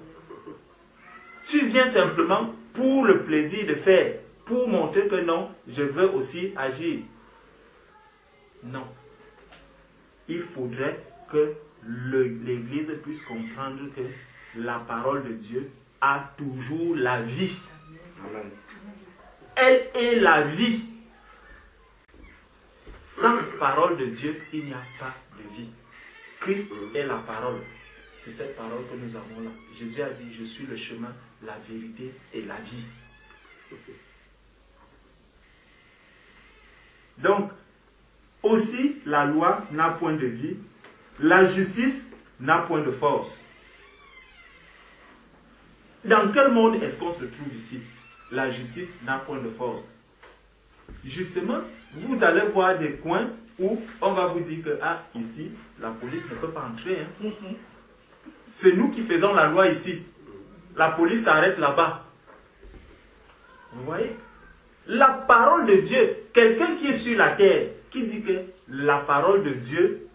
Tu viens simplement pour le plaisir de faire, pour montrer que non, je veux aussi agir. Non. Il faudrait que l'Église puisse comprendre que la parole de Dieu a toujours la vie. Amen. elle est la vie. Sans parole de Dieu, il n'y a pas de vie. Christ est la parole. C'est cette parole que nous avons là. Jésus a dit, je suis le chemin, la vérité et la vie. Donc, aussi, la loi n'a point de vie. La justice n'a point de force. Dans quel monde est-ce qu'on se trouve ici? La justice n'a point de force. Justement, vous allez voir des coins où on va vous dire que, ah, ici, la police ne peut pas entrer. Hein. C'est nous qui faisons la loi ici. La police s'arrête là-bas. Vous voyez? La parole de Dieu, quelqu'un qui est sur la terre, qui dit que la parole de Dieu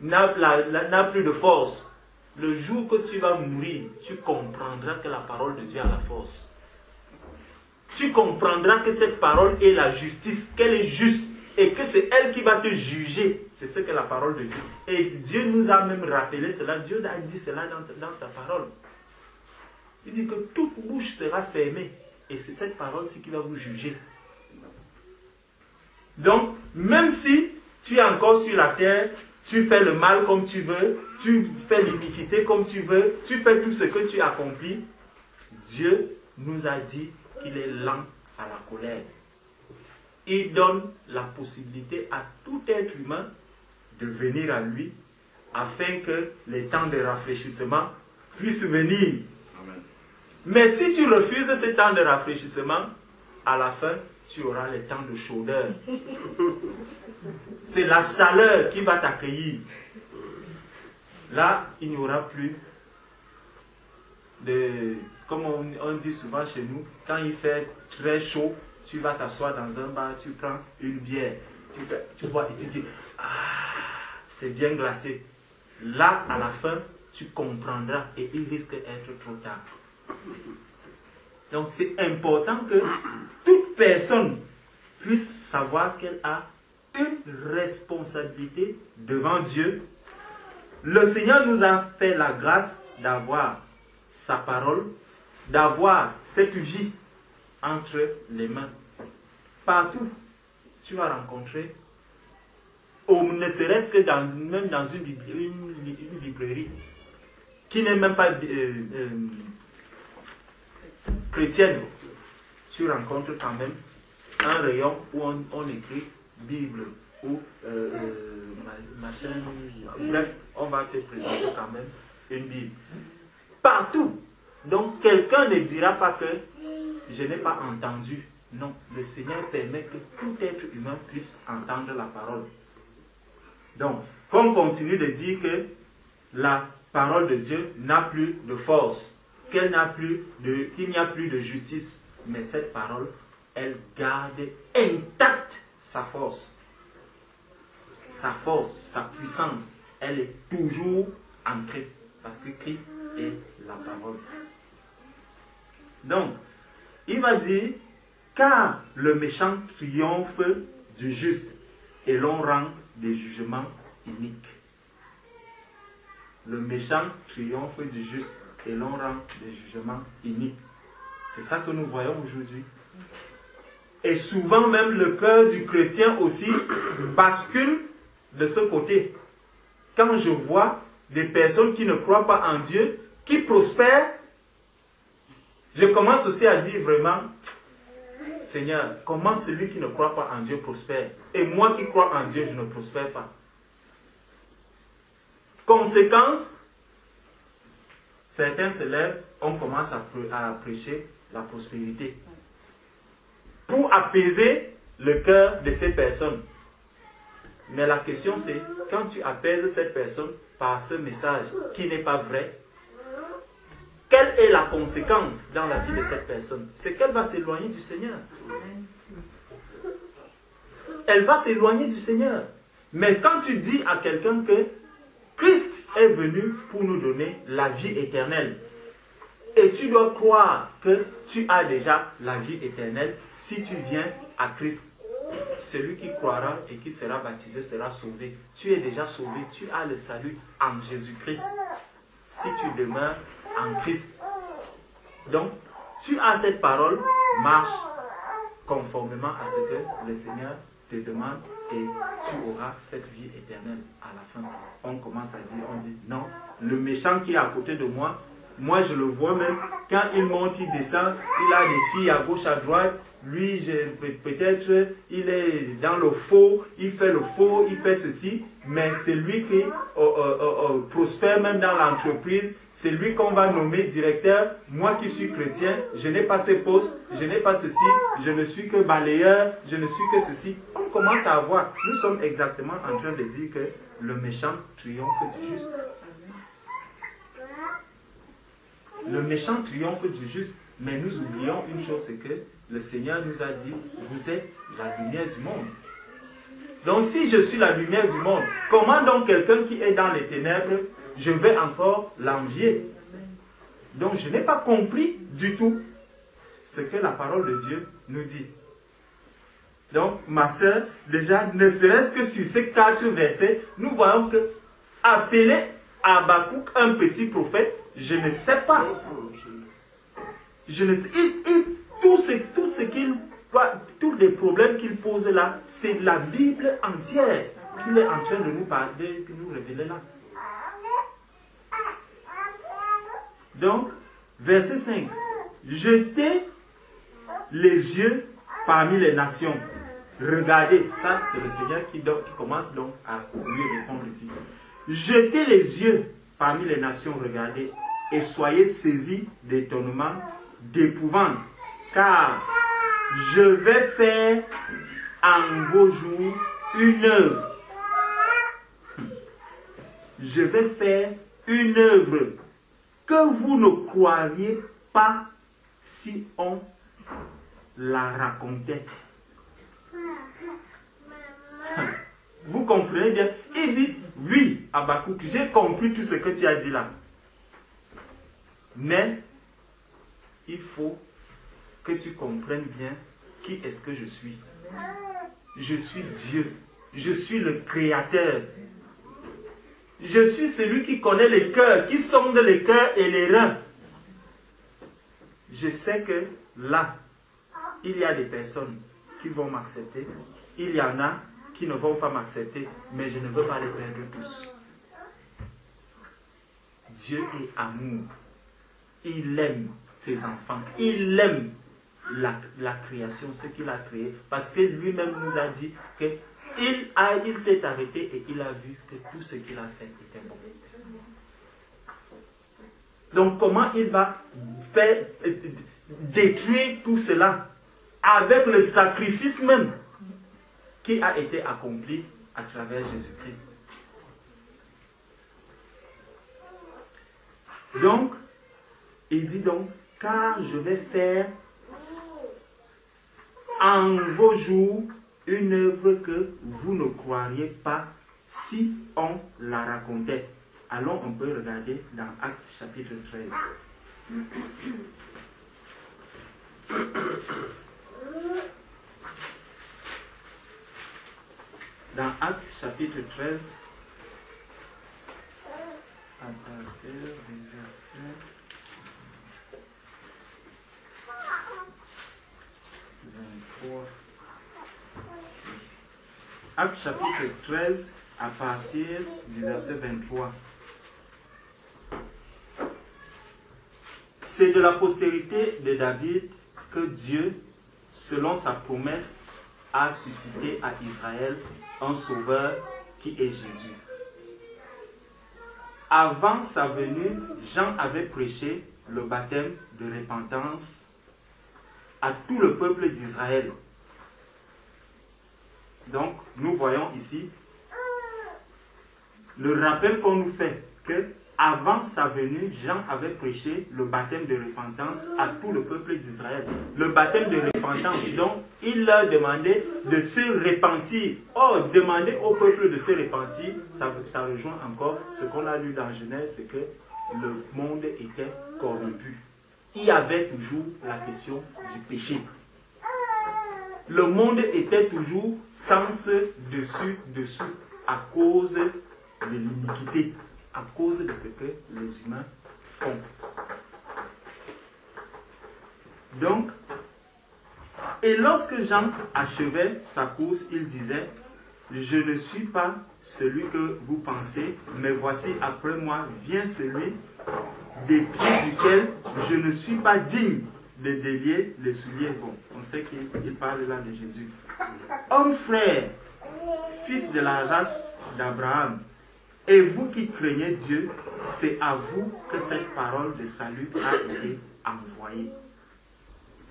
n'a plus de force. Le jour que tu vas mourir, tu comprendras que la parole de Dieu a la force. Tu comprendras que cette parole est la justice, qu'elle est juste et que c'est elle qui va te juger. C'est ce que la parole de Dieu. Et Dieu nous a même rappelé cela. Dieu a dit cela dans sa parole. Il dit que toute bouche sera fermée. Et c'est cette parole-ci qui va vous juger. Donc, même si tu es encore sur la terre, tu fais le mal comme tu veux, tu fais l'iniquité comme tu veux, tu fais tout ce que tu accomplis, Dieu nous a dit qu'il est lent à la colère. Il donne la possibilité à tout être humain de venir à lui afin que les temps de rafraîchissement puissent venir. Amen. Mais si tu refuses ce temps de rafraîchissement, à la fin, tu auras les temps de chaudeur. C'est la chaleur qui va t'accueillir. Là, il n'y aura plus de... Comme on dit souvent chez nous, quand il fait très chaud, tu vas t'asseoir dans un bar, tu prends une bière, tu bois et tu dis, ah, c'est bien glacé. Là, à la fin, tu comprendras et il risque d'être trop tard. Donc, c'est important que toute personne puisse savoir qu'elle a une responsabilité devant Dieu. Le Seigneur nous a fait la grâce d'avoir sa parole, d'avoir cette vie entre les mains. Partout, tu vas rencontrer, ou ne serait-ce que même dans une librairie, qui n'est même pas chrétienne, tu rencontres quand même un rayon où on écrit Bible ou machin, bref, on va te présenter quand même une Bible. Partout. Donc quelqu'un ne dira pas que je n'ai pas entendu. Non, le Seigneur permet que tout être humain puisse entendre la parole. Donc, qu'on continue de dire que la parole de Dieu n'a plus de force, qu'il n'y a plus de justice, mais cette parole, elle garde intacte sa force. Sa force, sa puissance, elle est toujours en Christ, parce que Christ est la parole. Donc, il va dire, car le méchant triomphe du juste et l'on rend des jugements iniques. Le méchant triomphe du juste et l'on rend des jugements iniques. C'est ça que nous voyons aujourd'hui. Et souvent même le cœur du chrétien aussi bascule de ce côté. Quand je vois des personnes qui ne croient pas en Dieu, qui prospèrent, je commence aussi à dire vraiment, Seigneur, comment celui qui ne croit pas en Dieu prospère? Et moi qui crois en Dieu, je ne prospère pas. Conséquence, certains se lèvent, on commence à prêcher la prospérité. Pour apaiser le cœur de ces personnes. Mais la question c'est, quand tu apaises cette personne par ce message qui n'est pas vrai, quelle est la conséquence dans la vie de cette personne? C'est qu'elle va s'éloigner du Seigneur. Elle va s'éloigner du Seigneur. Mais quand tu dis à quelqu'un que Christ est venu pour nous donner la vie éternelle, et tu dois croire que tu as déjà la vie éternelle si tu viens à Christ. Celui qui croira et qui sera baptisé sera sauvé. Tu es déjà sauvé, tu as le salut en Jésus-Christ. Si tu demeures en Christ. Donc, tu as cette parole, marche conformément à ce que le Seigneur te demande et tu auras cette vie éternelle à la fin. On commence à dire, on dit, non, le méchant qui est à côté de moi, moi je le vois même, quand il monte, il descend, il a des filles à gauche, à droite, lui peut-être il est dans le faux, il fait le faux, il fait ceci, mais c'est lui qui prospère même dans l'entreprise, c'est lui qu'on va nommer directeur. Moi qui suis chrétien, je n'ai pas ces postes, je n'ai pas ceci, je ne suis que balayeur, je ne suis que ceci. On commence à voir, nous sommes exactement en train de dire que le méchant triomphe du juste. Le méchant triomphe du juste, mais nous oublions une chose, c'est que le Seigneur nous a dit, vous êtes la lumière du monde. Donc si je suis la lumière du monde, comment donc quelqu'un qui est dans les ténèbres, je vais encore l'envier? Donc je n'ai pas compris du tout ce que la parole de Dieu nous dit. Donc ma soeur, déjà, ne serait-ce que sur ces 4 versets, nous voyons que appeler Habakkuk un petit prophète, je ne sais pas. Je ne sais, tous les problèmes qu'il pose là, c'est la Bible entière qu'il est en train de nous parler, de nous révéler là. Donc, verset 5. Jetez les yeux parmi les nations. Regardez, ça c'est le Seigneur qui commence donc à lui répondre ici. Jetez les yeux parmi les nations, regardez, et soyez saisis d'étonnement, d'épouvante, car je vais faire en vos jours une œuvre. Je vais faire une œuvre que vous ne croiriez pas si on la racontait. Vous comprenez bien? Il dit, oui, Habakkuk, j'ai compris tout ce que tu as dit là. Mais, il faut que tu comprennes bien qui est-ce que je suis. Je suis Dieu. Je suis le Créateur. Je suis celui qui connaît les cœurs, qui sonde les cœurs et les reins. Je sais que là, il y a des personnes qui vont m'accepter. Il y en a qui ne vont pas m'accepter, mais je ne veux pas les perdre tous. Dieu est amour. Il aime ses enfants. Il aime la création, ce qu'il a créé. Parce que lui-même nous a dit qu'il s'est arrêté et il a vu que tout ce qu'il a fait était bon. Donc comment il va faire détruire tout cela avec le sacrifice même qui a été accompli à travers Jésus-Christ. Donc, il dit donc, car je vais faire en vos jours une œuvre que vous ne croiriez pas si on la racontait. Allons, on peut regarder dans Actes chapitre 13. Dans Actes chapitre 13, à partir du verset 23. Actes chapitre 13, à partir du verset 23. C'est de la postérité de David que Dieu, selon sa promesse, a suscité à Israël un sauveur qui est Jésus. Avant sa venue, Jean avait prêché le baptême de repentance à tout le peuple d'Israël. Donc, nous voyons ici le rappel qu'on nous fait que avant sa venue, Jean avait prêché le baptême de repentance à tout le peuple d'Israël. Le baptême de repentance, donc, il leur demandait de se repentir. Or, demander au peuple de se repentir, ça rejoint encore ce qu'on a lu dans Genèse, c'est que le monde était corrompu. Il y avait toujours la question du péché. Le monde était toujours sens dessus à cause de l'iniquité, à cause de ce que les humains font. Donc, Et lorsque Jean achevait sa course, il disait, je ne suis pas celui que vous pensez, mais voici après moi vient celui des pieds duquel je ne suis pas digne de délier les souliers. Bon, on sait qu'il parle là de Jésus. Homme frère, fils de la race d'Abraham, et vous qui craignez Dieu, c'est à vous que cette parole de salut a été envoyée.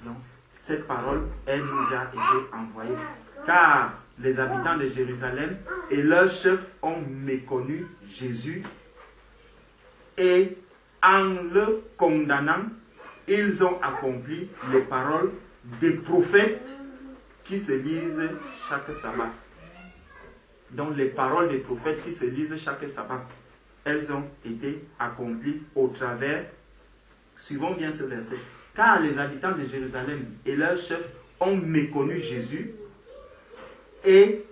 Donc, cette parole, elle nous a été envoyée. Car les habitants de Jérusalem et leurs chefs ont méconnu Jésus et en le condamnant, ils ont accompli les paroles des prophètes qui se lisent chaque sabbat. Donc les paroles des prophètes qui se lisent chaque sabbat, elles ont été accomplies au travers, suivons bien ce verset, car les habitants de Jérusalem et leurs chefs ont méconnu Jésus et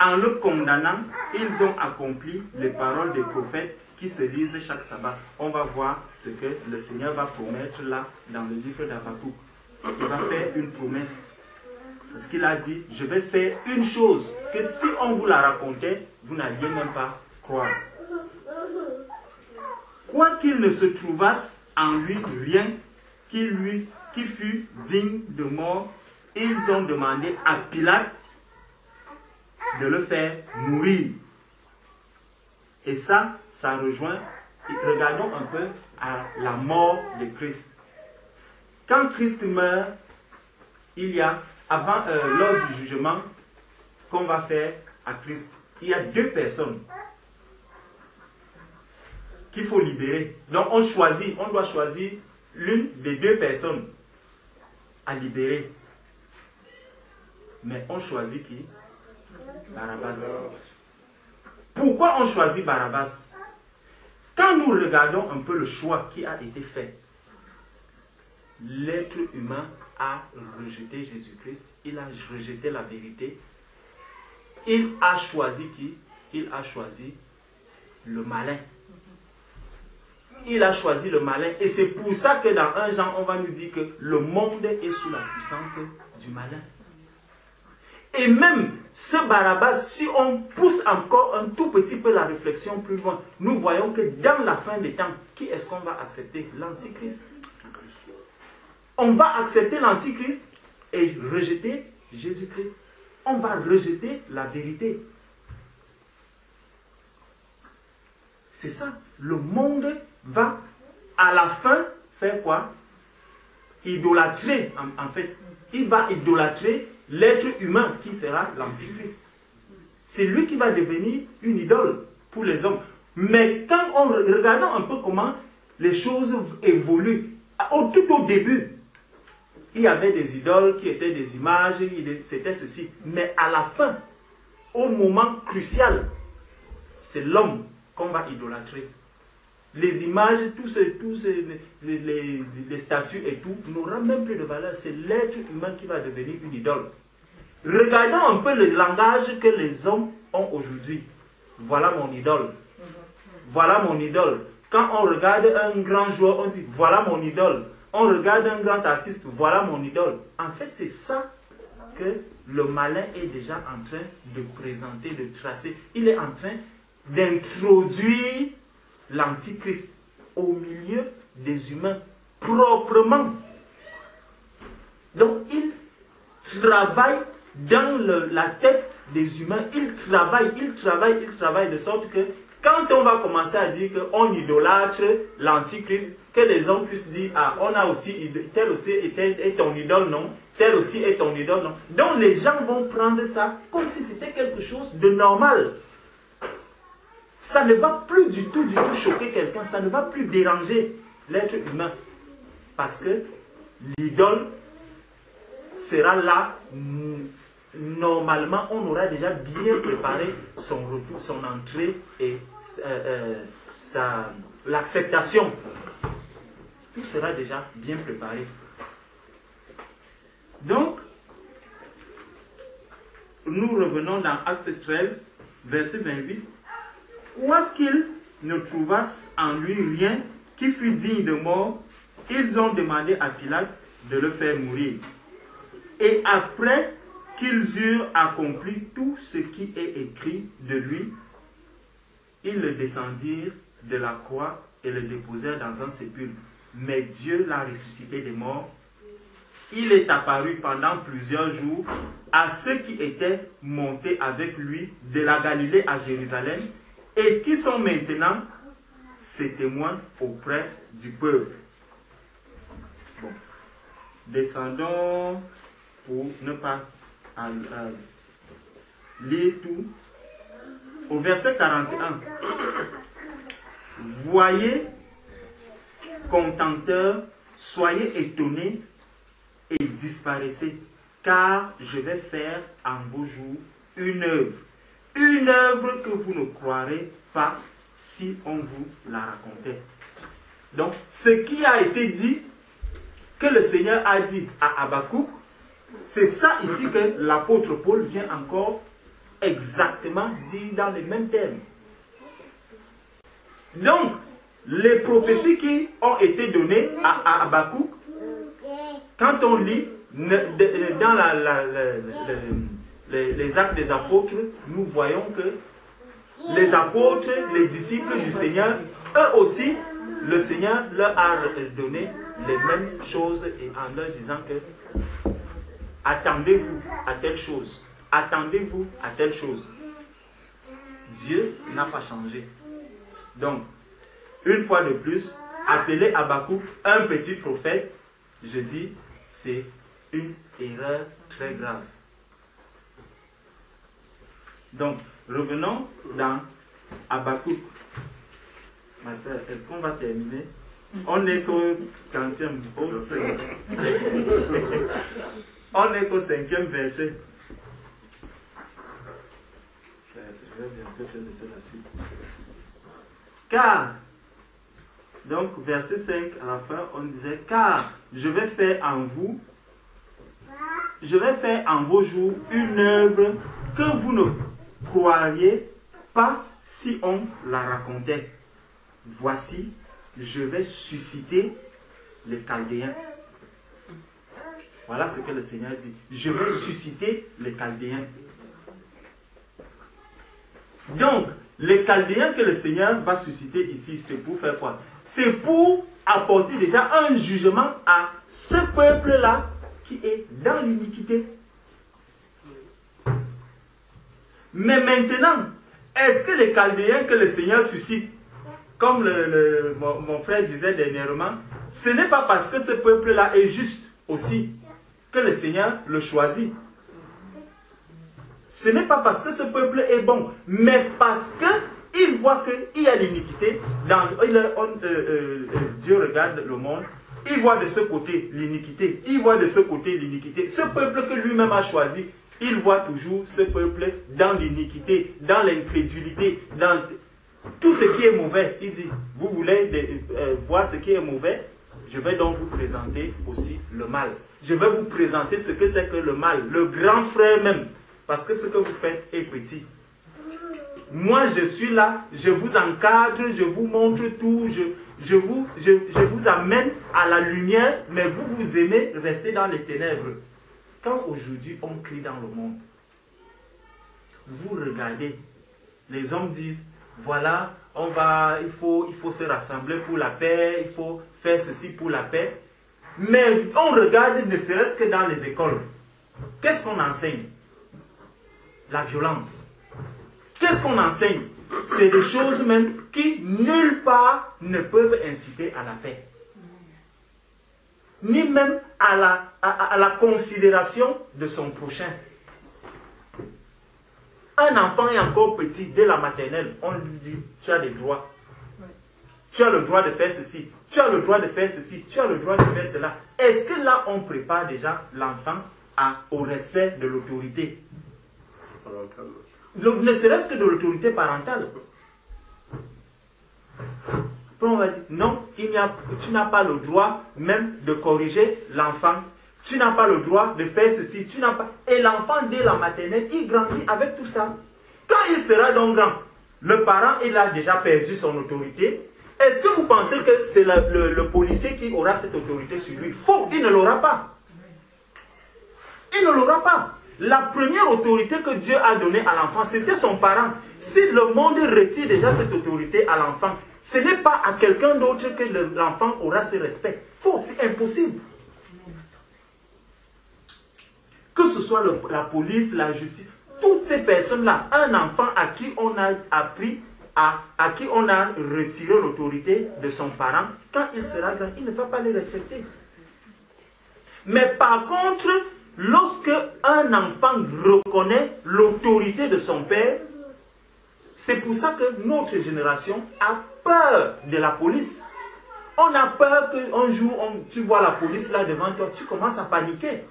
en le condamnant, ils ont accompli les paroles des prophètes qui se lisent chaque sabbat. On va voir ce que le Seigneur va promettre là dans le livre d'Habakkuk. Il va faire une promesse. Parce qu'il a dit, je vais faire une chose que si on vous la racontait, vous n'alliez même pas croire. Quoi qu'il ne se trouvasse en lui rien qui fût digne de mort, ils ont demandé à Pilate de le faire mourir. Et ça rejoint, regardons un peu à la mort de Christ. Quand Christ meurt, il y a, lors du jugement qu'on va faire à Christ, il y a deux personnes qu'il faut libérer. Donc on doit choisir l'une des deux personnes à libérer. Mais on choisit qui? Barabbas. Pourquoi on choisit Barabbas? Quand nous regardons un peu le choix qui a été fait, l'être humain a rejeté Jésus-Christ, il a rejeté la vérité, il a choisi qui? Il a choisi le malin. Il a choisi le malin et c'est pour ça que dans 1 Jean, on va nous dire que le monde est sous la puissance du malin. Et même ce Barabbas, si on pousse encore un tout petit peu la réflexion plus loin, nous voyons que dans la fin des temps, qui est-ce qu'on va accepter? L'Antichrist. On va accepter l'Antichrist et rejeter Jésus-Christ. On va rejeter la vérité. C'est ça. Le monde va à la fin faire quoi? Idolâtrer, en fait. Il va idolâtrer l'être humain qui sera l'Antichrist. C'est lui qui va devenir une idole pour les hommes. Mais quand on regarde un peu comment les choses évoluent, tout au début, il y avait des idoles qui étaient des images, c'était ceci. Mais à la fin, au moment crucial, c'est l'homme qu'on va idolâtrer. Les images, les statues et tout, n'auront même plus de valeur. C'est l'être humain qui va devenir une idole. Regardons un peu le langage que les hommes ont aujourd'hui. Voilà mon idole. Voilà mon idole. Quand on regarde un grand joueur, on dit voilà mon idole. On regarde un grand artiste, voilà mon idole. En fait, c'est ça que le malin est déjà en train de présenter, de tracer. Il est en train d'introduire l'Antichrist au milieu des humains proprement. Donc, il travaille dans la tête des humains. Il travaille de sorte que quand on va commencer à dire qu'on idolâtre l'Antichrist, que les hommes puissent dire, ah, on a aussi, tel aussi est ton idole, non? Tel aussi est ton idole, non? Donc les gens vont prendre ça comme si c'était quelque chose de normal. Ça ne va plus du tout choquer quelqu'un, ça ne va plus déranger l'être humain. Parce que l'idole sera là, normalement, on aura déjà bien préparé son retour, son entrée et l'acceptation. Tout sera déjà bien préparé. Donc, nous revenons dans Acte 13, verset 28. Quoi qu'ils ne trouvassent en lui rien qui fût digne de mort, ils ont demandé à Pilate de le faire mourir. Et après qu'ils eurent accompli tout ce qui est écrit de lui, ils le descendirent de la croix et le déposèrent dans un sépulcre. Mais Dieu l'a ressuscité des morts. Il est apparu pendant plusieurs jours à ceux qui étaient montés avec lui de la Galilée à Jérusalem et qui sont maintenant ses témoins auprès du peuple. Bon. Descendons pour ne pas lire tout. Au verset 41. Voyez, contenteurs, soyez étonnés et disparaissez, car je vais faire en vos jours une œuvre que vous ne croirez pas si on vous la racontait. Donc, ce qui a été dit, que le Seigneur a dit à Habakkuk, c'est ça ici que l'apôtre Paul vient encore exactement dire dans les mêmes termes. Donc, les prophéties qui ont été données à Habakkuk, quand on lit dans les actes des apôtres, nous voyons que les apôtres, les disciples du Seigneur, eux aussi, le Seigneur leur a donné les mêmes choses et en leur disant que attendez-vous à telle chose, attendez-vous à telle chose. Dieu n'a pas changé. Donc, une fois de plus, appeler Habakkuk un petit prophète, je dis, c'est une erreur très grave. Donc, revenons dans Habakkuk. Ma soeur, est-ce qu'on va terminer? On n'est qu'au 40e, on n'est qu'au 5e verset. Je vais bientôt te laisser la suite. Car, donc verset 5 à la fin, on disait, car je vais faire en vos jours une œuvre que vous ne croiriez pas si on la racontait. Voici, je vais susciter les Chaldéens. Voilà ce que le Seigneur dit. Je vais susciter les Chaldéens. Donc, les Chaldéens que le Seigneur va susciter ici, c'est pour faire quoi? C'est pour apporter déjà un jugement à ce peuple-là qui est dans l'iniquité. Mais maintenant, est-ce que les Chaldéens que le Seigneur suscite, comme mon frère disait dernièrement, ce n'est pas parce que ce peuple-là est juste aussi que le Seigneur le choisit. Ce n'est pas parce que ce peuple est bon, mais parce qu'il voit qu'il y a l'iniquité. Dieu regarde le monde, il voit de ce côté l'iniquité, il voit de ce côté l'iniquité. Ce peuple que lui-même a choisi, il voit toujours ce peuple dans l'iniquité, dans l'incrédulité, dans tout ce qui est mauvais. Il dit, vous voulez voir ce qui est mauvais, je vais donc vous présenter aussi le mal. Je vais vous présenter ce que c'est que le mal, le grand frère même. Parce que ce que vous faites est petit. Moi, je suis là, je vous encadre, je vous montre tout, je vous amène à la lumière, mais vous aimez rester dans les ténèbres. Quand aujourd'hui on crie dans le monde, vous regardez, les hommes disent, voilà, il faut se rassembler pour la paix, il faut faire ceci pour la paix. Mais on regarde ne serait-ce que dans les écoles. Qu'est-ce qu'on enseigne? La violence. Qu'est-ce qu'on enseigne? C'est des choses même qui nulle part ne peuvent inciter à la paix. Ni même à la considération de son prochain. Un enfant est encore petit, dès la maternelle, on lui dit, tu as des droits. Tu as le droit de faire ceci, tu as le droit de faire ceci, tu as le droit de faire cela. Est-ce que là, on prépare déjà l'enfant au respect de l'autorité? Ne serait-ce que de l'autorité parentale. Puis on va dire, non, tu n'as pas le droit même de corriger l'enfant. Tu n'as pas le droit de faire ceci. Tu n'as pas... Et l'enfant, dès la maternelle, il grandit avec tout ça. Quand il sera donc grand, le parent, il a déjà perdu son autorité. Est-ce que vous pensez que c'est le policier qui aura cette autorité sur lui? Faux, il ne l'aura pas. Il ne l'aura pas. La première autorité que Dieu a donnée à l'enfant, c'était son parent. Si le monde retire déjà cette autorité à l'enfant, ce n'est pas à quelqu'un d'autre que l'enfant aura ce respect. Faux, c'est impossible. Que ce soit la police, la justice, toutes ces personnes-là, un enfant à qui on a appris, à qui on a retiré l'autorité de son parent, quand il sera grand, il ne va pas les respecter. Mais par contre, lorsque un enfant reconnaît l'autorité de son père, c'est pour ça que notre génération a peur de la police. On a peur qu'un jour, tu vois la police là devant toi, tu commences à paniquer.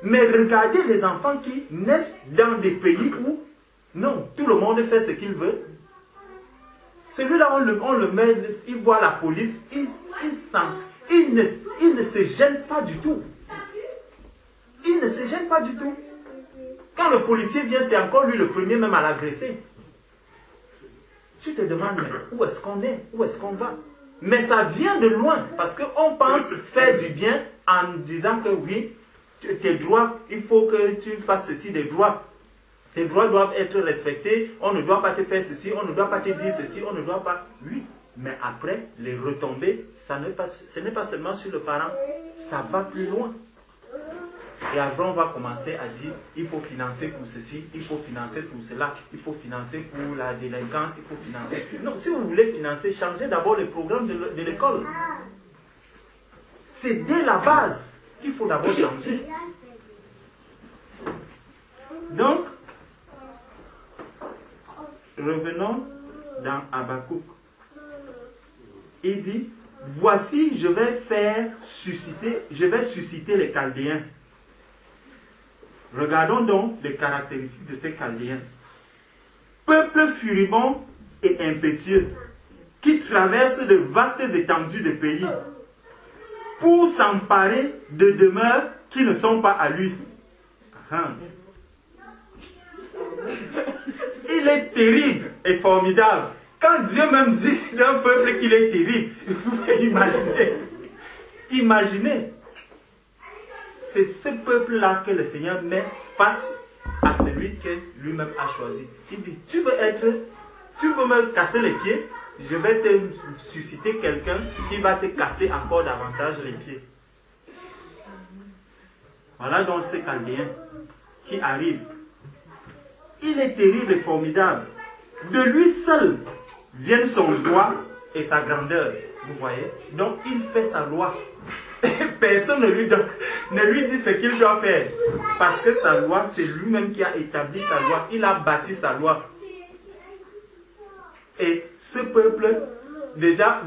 Mais regardez les enfants qui naissent dans des pays où, non, tout le monde fait ce qu'il veut. Celui-là, on le met, il voit la police, il ne se gêne pas du tout. Il ne se gêne pas du tout. Quand le policier vient, c'est encore lui le premier même à l'agresser. Tu te demandes, mais où est-ce qu'on est? Où est-ce qu'on va? Mais ça vient de loin, parce qu'on pense faire du bien en disant que oui, tes droits, il faut que tu fasses ceci, des droits. Tes droits doivent être respectés, on ne doit pas te faire ceci, on ne doit pas te dire ceci, on ne doit pas... Oui, mais après, les retombées, ce n'est pas seulement sur le parent, ça va plus loin. Et après, on va commencer à dire, il faut financer pour ceci, il faut financer pour cela, il faut financer pour la délinquance, il faut financer... Non, si vous voulez financer, changez d'abord les programmes de l'école. C'est dès la base qu'il faut d'abord changer. Donc, revenons dans Habakkuk. Il dit, voici, je vais susciter les Chaldéens. Regardons donc les caractéristiques de ces Chaldéens. Peuple furibond et impétueux, qui traverse de vastes étendues de pays, pour s'emparer de demeures qui ne sont pas à lui. Il est terrible et formidable. Quand Dieu même dit d'un peuple qu'il est terrible, vous pouvez imaginer. Imaginez. C'est ce peuple-là que le Seigneur met face à celui que lui-même a choisi. Il dit, tu veux me casser les pieds, je vais te susciter quelqu'un qui va te casser encore davantage les pieds. Voilà donc ces Chaldéens qui arrivent. Il est terrible et formidable. De lui seul viennent son doigt et sa grandeur. Vous voyez? Donc il fait sa loi. Personne ne lui dit ce qu'il doit faire. Parce que sa loi, c'est lui-même qui a établi sa loi. Il a bâti sa loi. Et ce peuple, déjà,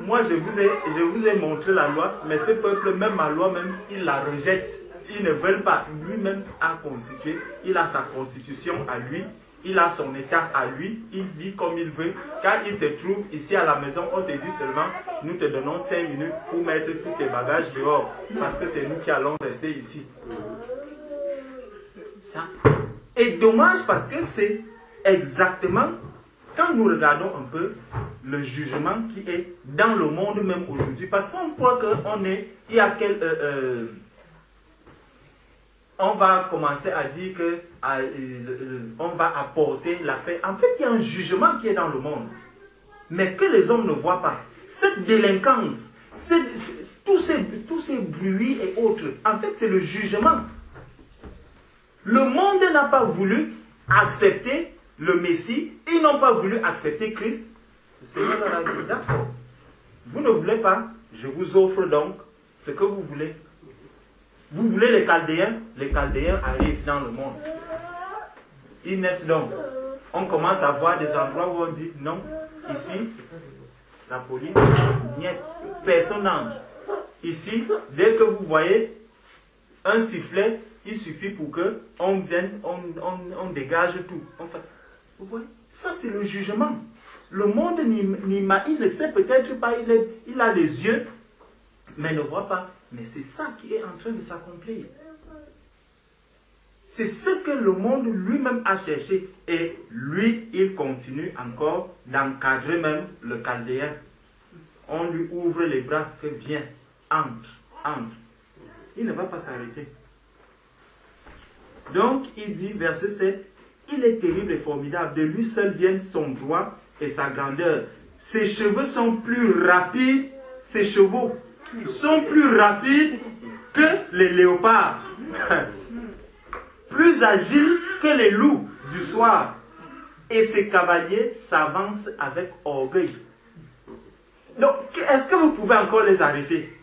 moi je vous ai montré la loi, mais ce peuple, même ma loi, même, il la rejette. Ils ne veulent pas. Lui-même a constitué, il a sa constitution à lui, il a son état à lui, il vit comme il veut. Quand il te trouve ici à la maison, on te dit seulement, nous te donnons 5 minutes pour mettre tous tes bagages dehors, parce que c'est nous qui allons rester ici. Ça est dommage parce que c'est exactement, quand nous regardons un peu le jugement qui est dans le monde même aujourd'hui, parce qu'on croit qu'on est, il y a on va commencer à dire que on va apporter la paix. En fait, il y a un jugement qui est dans le monde, mais que les hommes ne voient pas. Cette délinquance, tous ces bruits et autres, en fait, c'est le jugement. Le monde n'a pas voulu accepter le Messie, ils n'ont pas voulu accepter Christ. Le Seigneur leur a dit, d'accord, vous ne voulez pas, je vous offre donc ce que vous voulez. Vous voulez les Chaldéens arrivent dans le monde. Ils naissent donc. On commence à voir des endroits où on dit non, ici, la police, niet, personne n'entre. Ici, dès que vous voyez un sifflet, il suffit pour que on vienne, on dégage tout. Vous voyez, ça c'est le jugement. Le monde il ne sait peut-être pas, il a les yeux, mais ne voit pas. Mais c'est ça qui est en train de s'accomplir. C'est ce que le monde lui-même a cherché. Et lui, il continue encore d'encadrer même le Chaldéen. On lui ouvre les bras, fait viens, entre. Il ne va pas s'arrêter. Donc, il dit, verset 7, il est terrible et formidable. De lui seul viennent son droit et sa grandeur. Ses cheveux sont plus rapides, ses chevaux sont plus rapides que les léopards, plus agiles que les loups du soir. Et ses cavaliers s'avancent avec orgueil. Donc, est-ce que vous pouvez encore les arrêter?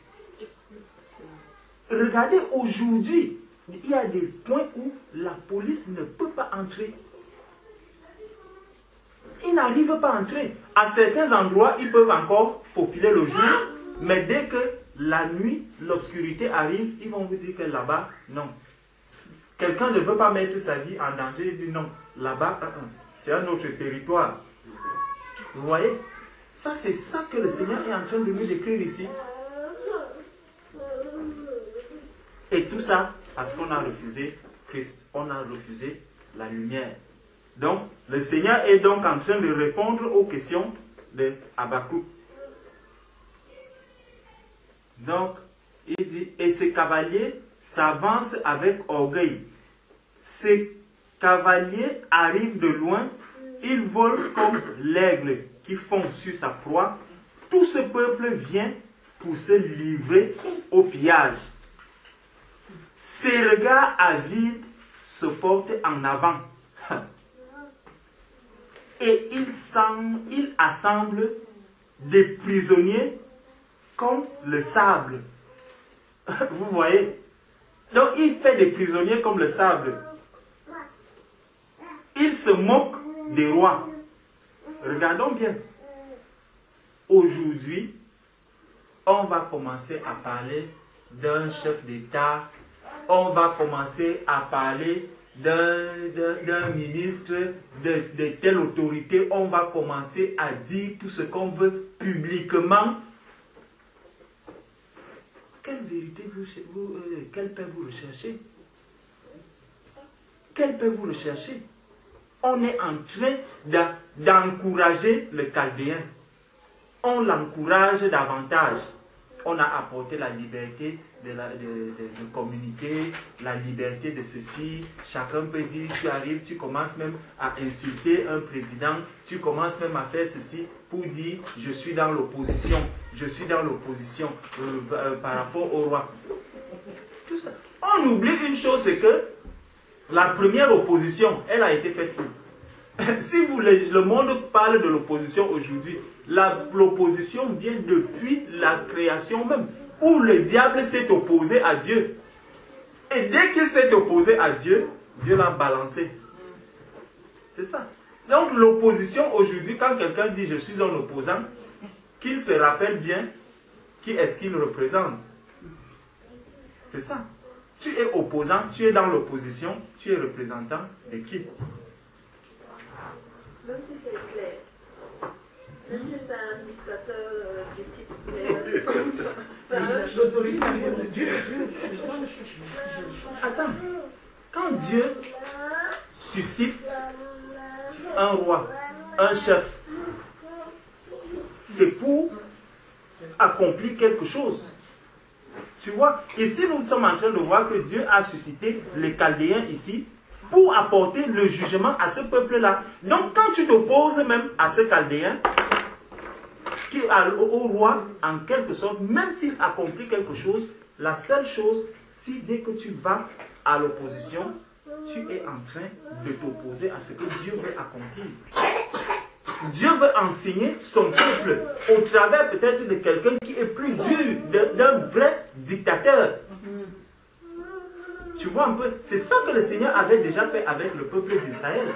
Regardez, aujourd'hui, il y a des points où la police ne peut pas entrer. Ils n'arrivent pas à entrer. À certains endroits, ils peuvent encore faufiler le jour, mais dès que la nuit, l'obscurité arrive, ils vont vous dire que là-bas, non. Quelqu'un ne veut pas mettre sa vie en danger, il dit non, là-bas, c'est un autre territoire. Vous voyez? Ça, c'est ça que le Seigneur est en train de nous décrire ici. Et tout ça, parce qu'on a refusé Christ, on a refusé la lumière. Donc, le Seigneur est donc en train de répondre aux questions de Habakkuk. Donc, il dit, et ces cavaliers s'avancent avec orgueil. Ces cavaliers arrivent de loin, ils volent comme l'aigle qui fond sur sa proie. Tout ce peuple vient pour se livrer au pillage. Ses regards avides se portent en avant. Et il assemble des prisonniers comme le sable. Vous voyez? Donc il fait des prisonniers comme le sable. Il se moque des rois. Regardons bien. Aujourd'hui, on va commencer à parler d'un chef d'État. On va commencer à parler d'un ministre, de telle autorité. On va commencer à dire tout ce qu'on veut publiquement. Quelle vérité quelle paix vous recherchez? Quelle paix vous recherchez? On est en train d'encourager le Chaldéen. On l'encourage davantage. On a apporté la liberté de communiquer, la liberté de ceci. Chacun peut dire, tu arrives, tu commences même à insulter un président, tu commences même à faire ceci pour dire, je suis dans l'opposition, je suis dans l'opposition par rapport au roi. Tout ça. On oublie une chose, c'est que la première opposition, elle a été faite où? Si le monde parle de l'opposition aujourd'hui, l'opposition vient depuis la création même, où le diable s'est opposé à Dieu. Et dès qu'il s'est opposé à Dieu, Dieu l'a balancé. C'est ça. Donc l'opposition aujourd'hui, quand quelqu'un dit je suis un opposant, qu'il se rappelle bien qui est-ce qu'il représente. C'est ça. Tu es opposant, tu es dans l'opposition, tu es représentant de qui? Même si c'est clair. Même si c'est un dictateur du type l'autorité de Dieu. Attends. Quand Dieu suscite un roi, un chef, c'est pour accomplir quelque chose. Tu vois, ici nous sommes en train de voir que Dieu a suscité les Chaldéens ici pour apporter le jugement à ce peuple-là. Donc quand tu t'opposes même à ce Chaldéen, au roi, en quelque sorte, même s'il accomplit quelque chose, la seule chose, si dès que tu vas à l'opposition, tu es en train de t'opposer à ce que Dieu veut accomplir. Dieu veut enseigner son peuple au travers peut-être de quelqu'un qui est plus dur, d'un vrai dictateur. Tu vois un peu, c'est ça que le Seigneur avait déjà fait avec le peuple d'Israël.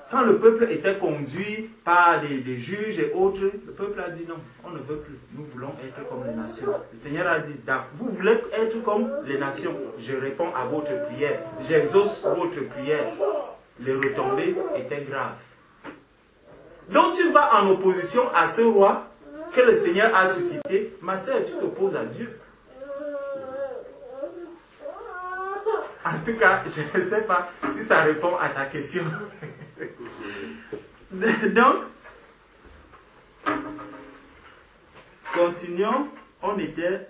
Quand le peuple était conduit par des juges et autres, le peuple a dit non, on ne veut plus. Nous voulons être comme les nations. Le Seigneur a dit, vous voulez être comme les nations. Je réponds à votre prière. J'exauce votre prière. Les retombées étaient graves. Donc tu vas en opposition à ce roi que le Seigneur a suscité. Ma sœur, tu t'opposes à Dieu. En tout cas, je ne sais pas si ça répond à ta question. Donc, continuons. On était,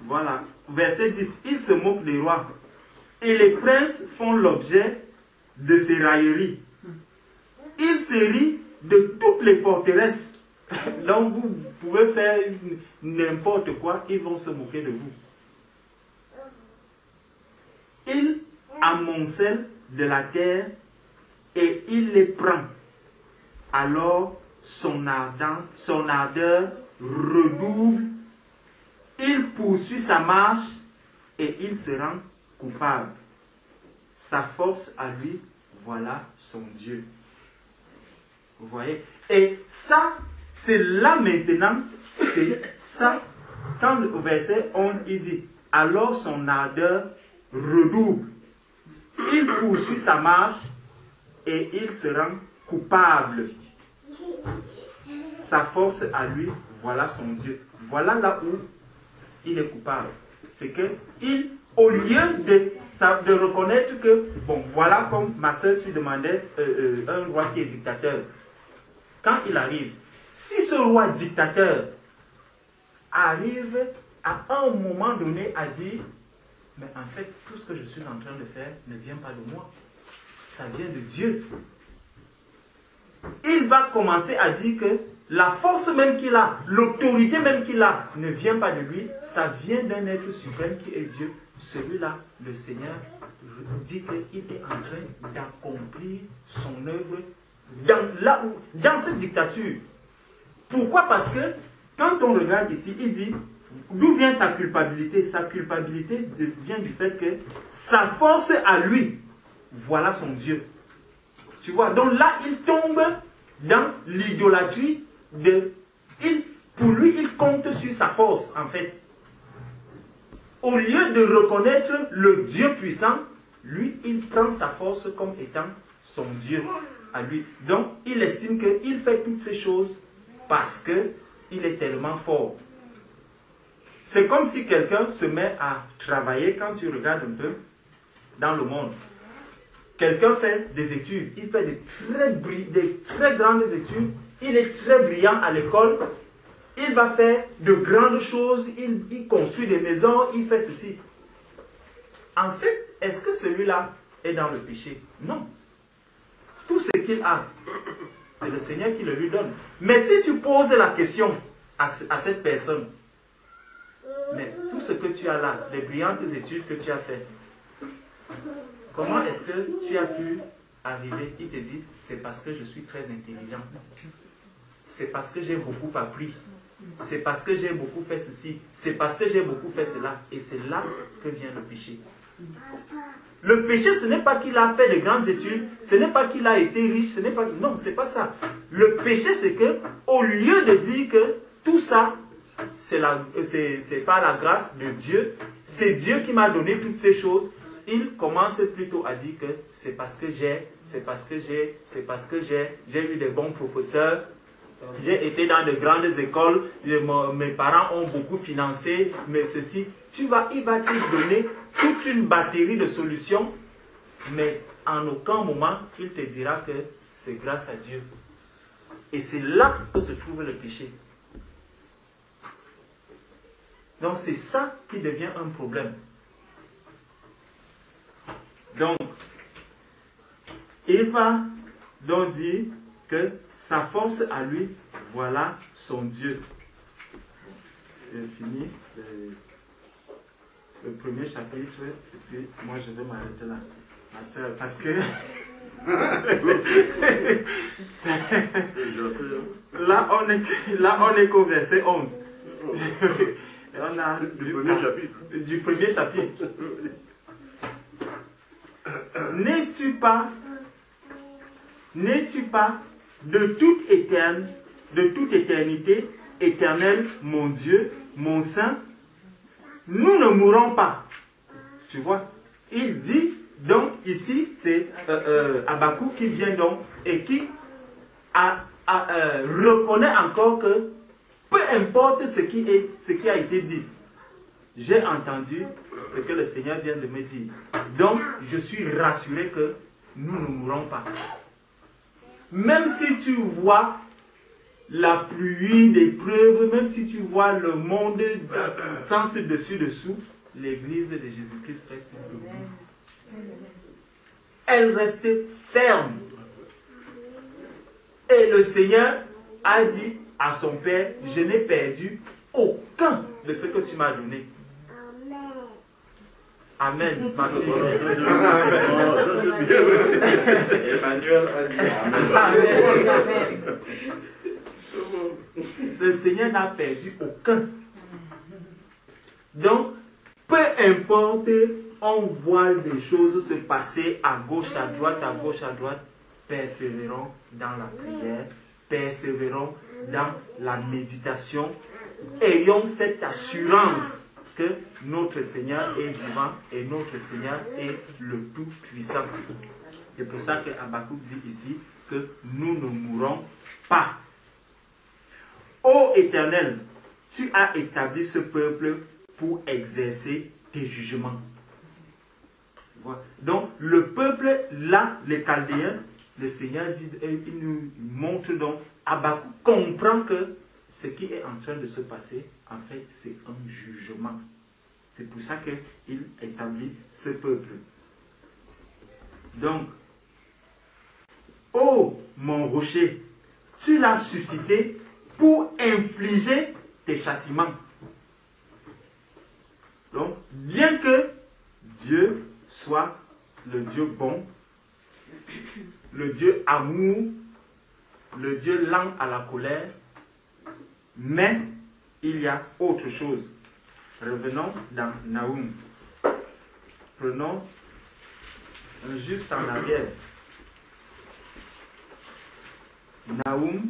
voilà, verset 10. Il se moque des rois. et les princes font l'objet de ses railleries. Ils se rient de toutes les forteresses. Donc vous pouvez faire n'importe quoi, ils vont se moquer de vous. Il amoncelle de la terre et il les prend. Alors son ardeur redouble. Il poursuit sa marche et il se rend coupable. Sa force à lui, voilà son Dieu. Vous voyez? Et ça, c'est là maintenant, c'est ça. Quand au verset 11, il dit, alors son ardeur redouble. Il poursuit sa marche et il se rend coupable. Sa force à lui, voilà son Dieu. Voilà là où il est coupable. C'est que il, au lieu de reconnaître que, bon, voilà comme ma soeur lui demandait un roi qui est dictateur. Quand il arrive, si ce roi dictateur arrive à un moment donné à dire, mais en fait, tout ce que je suis en train de faire ne vient pas de moi. Ça vient de Dieu. Il va commencer à dire que la force même qu'il a, l'autorité même qu'il a, ne vient pas de lui, ça vient d'un être suprême qui est Dieu. Celui-là, le Seigneur, dit qu'il est en train d'accomplir son œuvre dans cette dictature. Pourquoi? Parce que quand on regarde ici, il dit, d'où vient sa culpabilité? Sa culpabilité vient du fait que sa force à lui, voilà son Dieu. Tu vois, donc là, il tombe dans l'idolâtrie pour lui, il compte sur sa force, en fait. Au lieu de reconnaître le Dieu puissant, lui, il prend sa force comme étant son Dieu à lui. Donc, il estime qu'il fait toutes ces choses parce qu'il est tellement fort. C'est comme si quelqu'un se met à travailler, quand tu regardes un peu dans le monde. Quelqu'un fait des études, il fait des très grandes études, il est très brillant à l'école, il va faire de grandes choses, il construit des maisons, il fait ceci. En fait, est-ce que celui-là est dans le péché? Non. Tout ce qu'il a, c'est le Seigneur qui le lui donne. Mais si tu poses la question à cette personne, mais tout ce que tu as là, les brillantes études que tu as faites, comment est-ce que tu as pu arriver? Il te dit, c'est parce que je suis très intelligent. C'est parce que j'ai beaucoup appris. C'est parce que j'ai beaucoup fait ceci. C'est parce que j'ai beaucoup fait cela. Et c'est là que vient le péché. Le péché, ce n'est pas qu'il a fait de grandes études. Ce n'est pas qu'il a été riche. Ce n'est pas... Non, ce n'est pas ça. Le péché, c'est que, au lieu de dire que tout ça, c'est par la grâce de Dieu, c'est Dieu qui m'a donné toutes ces choses, il commence plutôt à dire que c'est parce que j'ai eu des bons professeurs, j'ai été dans de grandes écoles, mes parents ont beaucoup financé, mais ceci, il va te donner toute une batterie de solutions, mais en aucun moment il te dira que c'est grâce à Dieu. Et c'est là que se trouve le péché. Donc c'est ça qui devient un problème. Donc, il va donc dire que sa force à lui, voilà son Dieu. J'ai fini le premier chapitre, et puis moi je vais m'arrêter là, ma soeur, parce que là on est qu'au verset 11. Et on a du premier chapitre. N'es-tu pas de toute éternité éternelle, mon Dieu, mon Saint, nous ne mourrons pas. Tu vois, il dit donc ici, c'est Habakkuk qui vient donc et qui reconnaît encore que peu importe ce qui a été dit, j'ai entendu ce que le Seigneur vient de me dire. Donc, je suis rassuré que nous ne mourrons pas. Même si tu vois la pluie d'épreuves, même si tu vois le monde sans dessus-dessous, l'Église de Jésus-Christ reste debout. Elle restait ferme. Et le Seigneur a dit à son père, je n'ai perdu aucun de ce que tu m'as donné. Amen. Emmanuel a dit Amen. Amen. Le Seigneur n'a perdu aucun. Donc, peu importe, on voit des choses se passer à gauche, à droite, persévérons dans la prière, persévérons dans la méditation. Ayons cette assurance que notre Seigneur est vivant et notre Seigneur est le Tout-Puissant. C'est pour ça que Habakkuk dit ici que nous ne mourrons pas. Ô Éternel, tu as établi ce peuple pour exercer tes jugements. Donc, le peuple, là, les Chaldéens, le Seigneur dit, il nous montre donc, Habakkuk comprend que ce qui est en train de se passer, en fait, c'est un jugement. C'est pour ça qu'il établit ce peuple. Donc, ô mon rocher, tu l'as suscité pour infliger tes châtiments. Donc, bien que Dieu soit le Dieu bon, le Dieu amour, le Dieu lent à la colère, mais il y a autre chose. Revenons dans Nahum. Prenons juste en arrière. Nahum.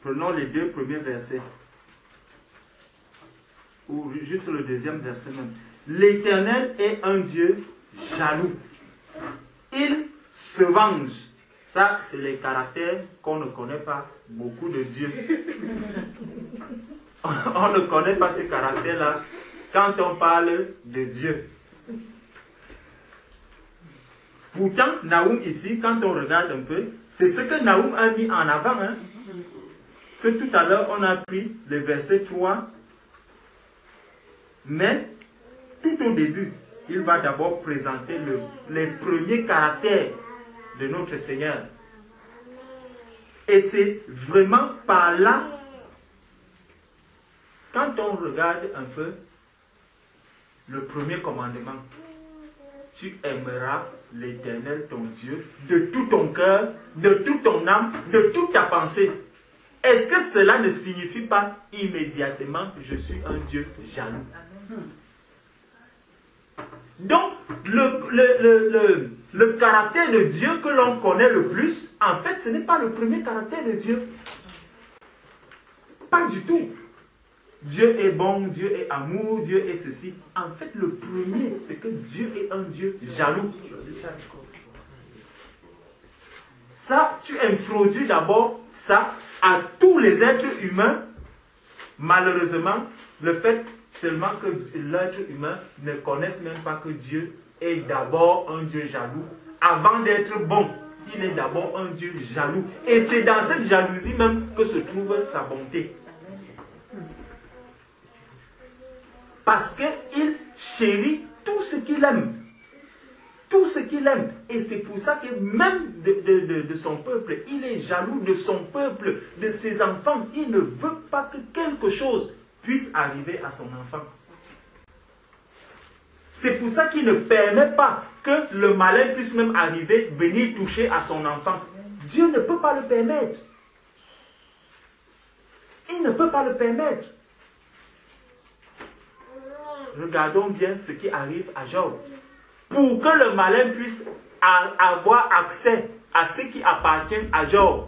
Prenons les 2 premiers versets. Ou juste le 2e verset même. L'Éternel est un Dieu jaloux. Il se venge. Ça, c'est les caractères qu'on ne connaît pas beaucoup de Dieu. On ne connaît pas ces caractères-là quand on parle de Dieu. Pourtant, Nahum ici, quand on regarde un peu, c'est ce que Nahum a mis en avant. Hein? Parce que tout à l'heure, on a pris le verset 3. Mais, tout au début, il va d'abord présenter les premiers caractères de notre Seigneur. Et c'est vraiment par là, quand on regarde un peu le premier commandement, tu aimeras l'Éternel ton Dieu de tout ton cœur, de toute ton âme, de toute ta pensée. Est-ce que cela ne signifie pas immédiatement que je suis un Dieu jaloux? Donc, le caractère de Dieu que l'on connaît le plus, en fait, ce n'est pas le premier caractère de Dieu. Pas du tout. Dieu est bon, Dieu est amour, Dieu est ceci. En fait, le premier, c'est que Dieu est un Dieu jaloux. Ça, tu introduis d'abord ça à tous les êtres humains. Malheureusement, le fait seulement que l'être humain ne connaisse même pas que Dieu est d'abord un Dieu jaloux. Avant d'être bon, il est d'abord un Dieu jaloux. Et c'est dans cette jalousie même que se trouve sa bonté. Parce qu'il chérit tout ce qu'il aime. Tout ce qu'il aime. Et c'est pour ça que même de son peuple, il est jaloux de son peuple, de ses enfants. Il ne veut pas que quelque chose puisse arriver à son enfant. C'est pour ça qu'il ne permet pas que le malin puisse même arriver, venir toucher à son enfant. Dieu ne peut pas le permettre. Il ne peut pas le permettre. Regardons bien ce qui arrive à Job. Pour que le malin puisse avoir accès à ce qui appartient à Job.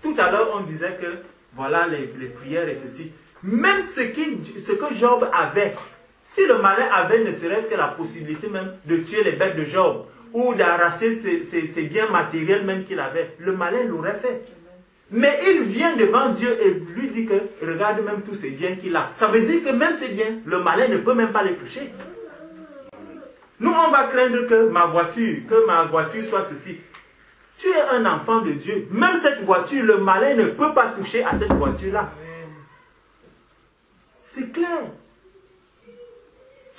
Tout à l'heure, on disait que voilà les prières et ceci. Même ce que Job avait, si le malin avait ne serait-ce que la possibilité même de tuer les bêtes de Job ou d'arracher ses biens matériels même qu'il avait, le malin l'aurait fait. Mais il vient devant Dieu et lui dit que regarde même tous ces biens qu'il a. Ça veut dire que même ces biens, le malin ne peut même pas les toucher. Nous, on va craindre que ma voiture soit ceci. Tu es un enfant de Dieu. Même cette voiture, le malin ne peut pas toucher à cette voiture-là. C'est clair.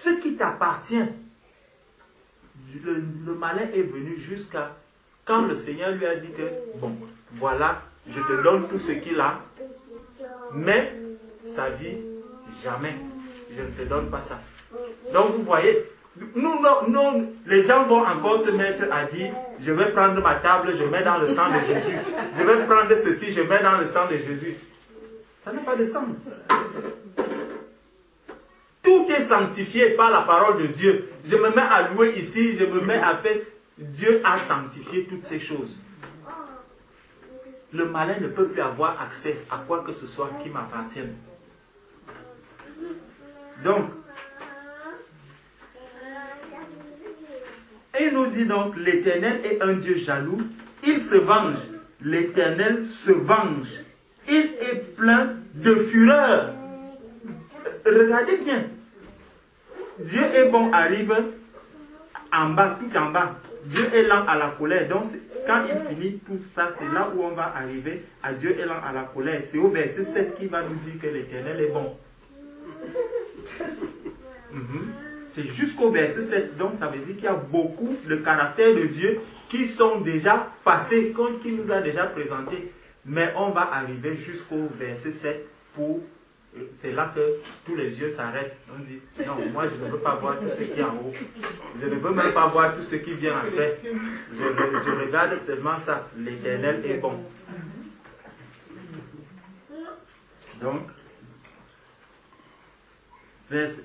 ce qui t'appartient, le malin est venu jusqu'à quand le Seigneur lui a dit que, bon, voilà, je te donne tout ce qu'il a, mais sa vie, jamais, je ne te donne pas ça. Donc vous voyez, nous, les gens vont encore se mettre à dire, je vais prendre ma table, je mets dans le sang de Jésus. Je vais prendre ceci, je mets dans le sang de Jésus. Ça n'a pas de sens. Tout est sanctifié par la parole de Dieu. Je me mets à louer ici, je me mets à faire. Dieu a sanctifié toutes ces choses. Le malin ne peut plus avoir accès à quoi que ce soit qui m'appartienne. Donc, et il nous dit donc, l'Éternel est un Dieu jaloux, il se venge, l'Éternel se venge, il est plein de fureur. Regardez bien, Dieu est bon arrive en bas, tout en bas. Dieu est lent à la colère. Donc, quand il finit tout ça, c'est là où on va arriver à Dieu est lent à la colère. C'est au verset 7 qui va nous dire que l'Éternel est bon. C'est jusqu'au verset 7. Donc, ça veut dire qu'il y a beaucoup de caractères de Dieu qui sont déjà passés, qui nous a déjà présentés. Mais on va arriver jusqu'au verset 7 pour... C'est là que tous les yeux s'arrêtent. On dit, non, moi je ne veux pas voir tout ce qui est en haut. Je ne veux même pas voir tout ce qui vient après. Je regarde seulement ça. L'Éternel est bon. Donc,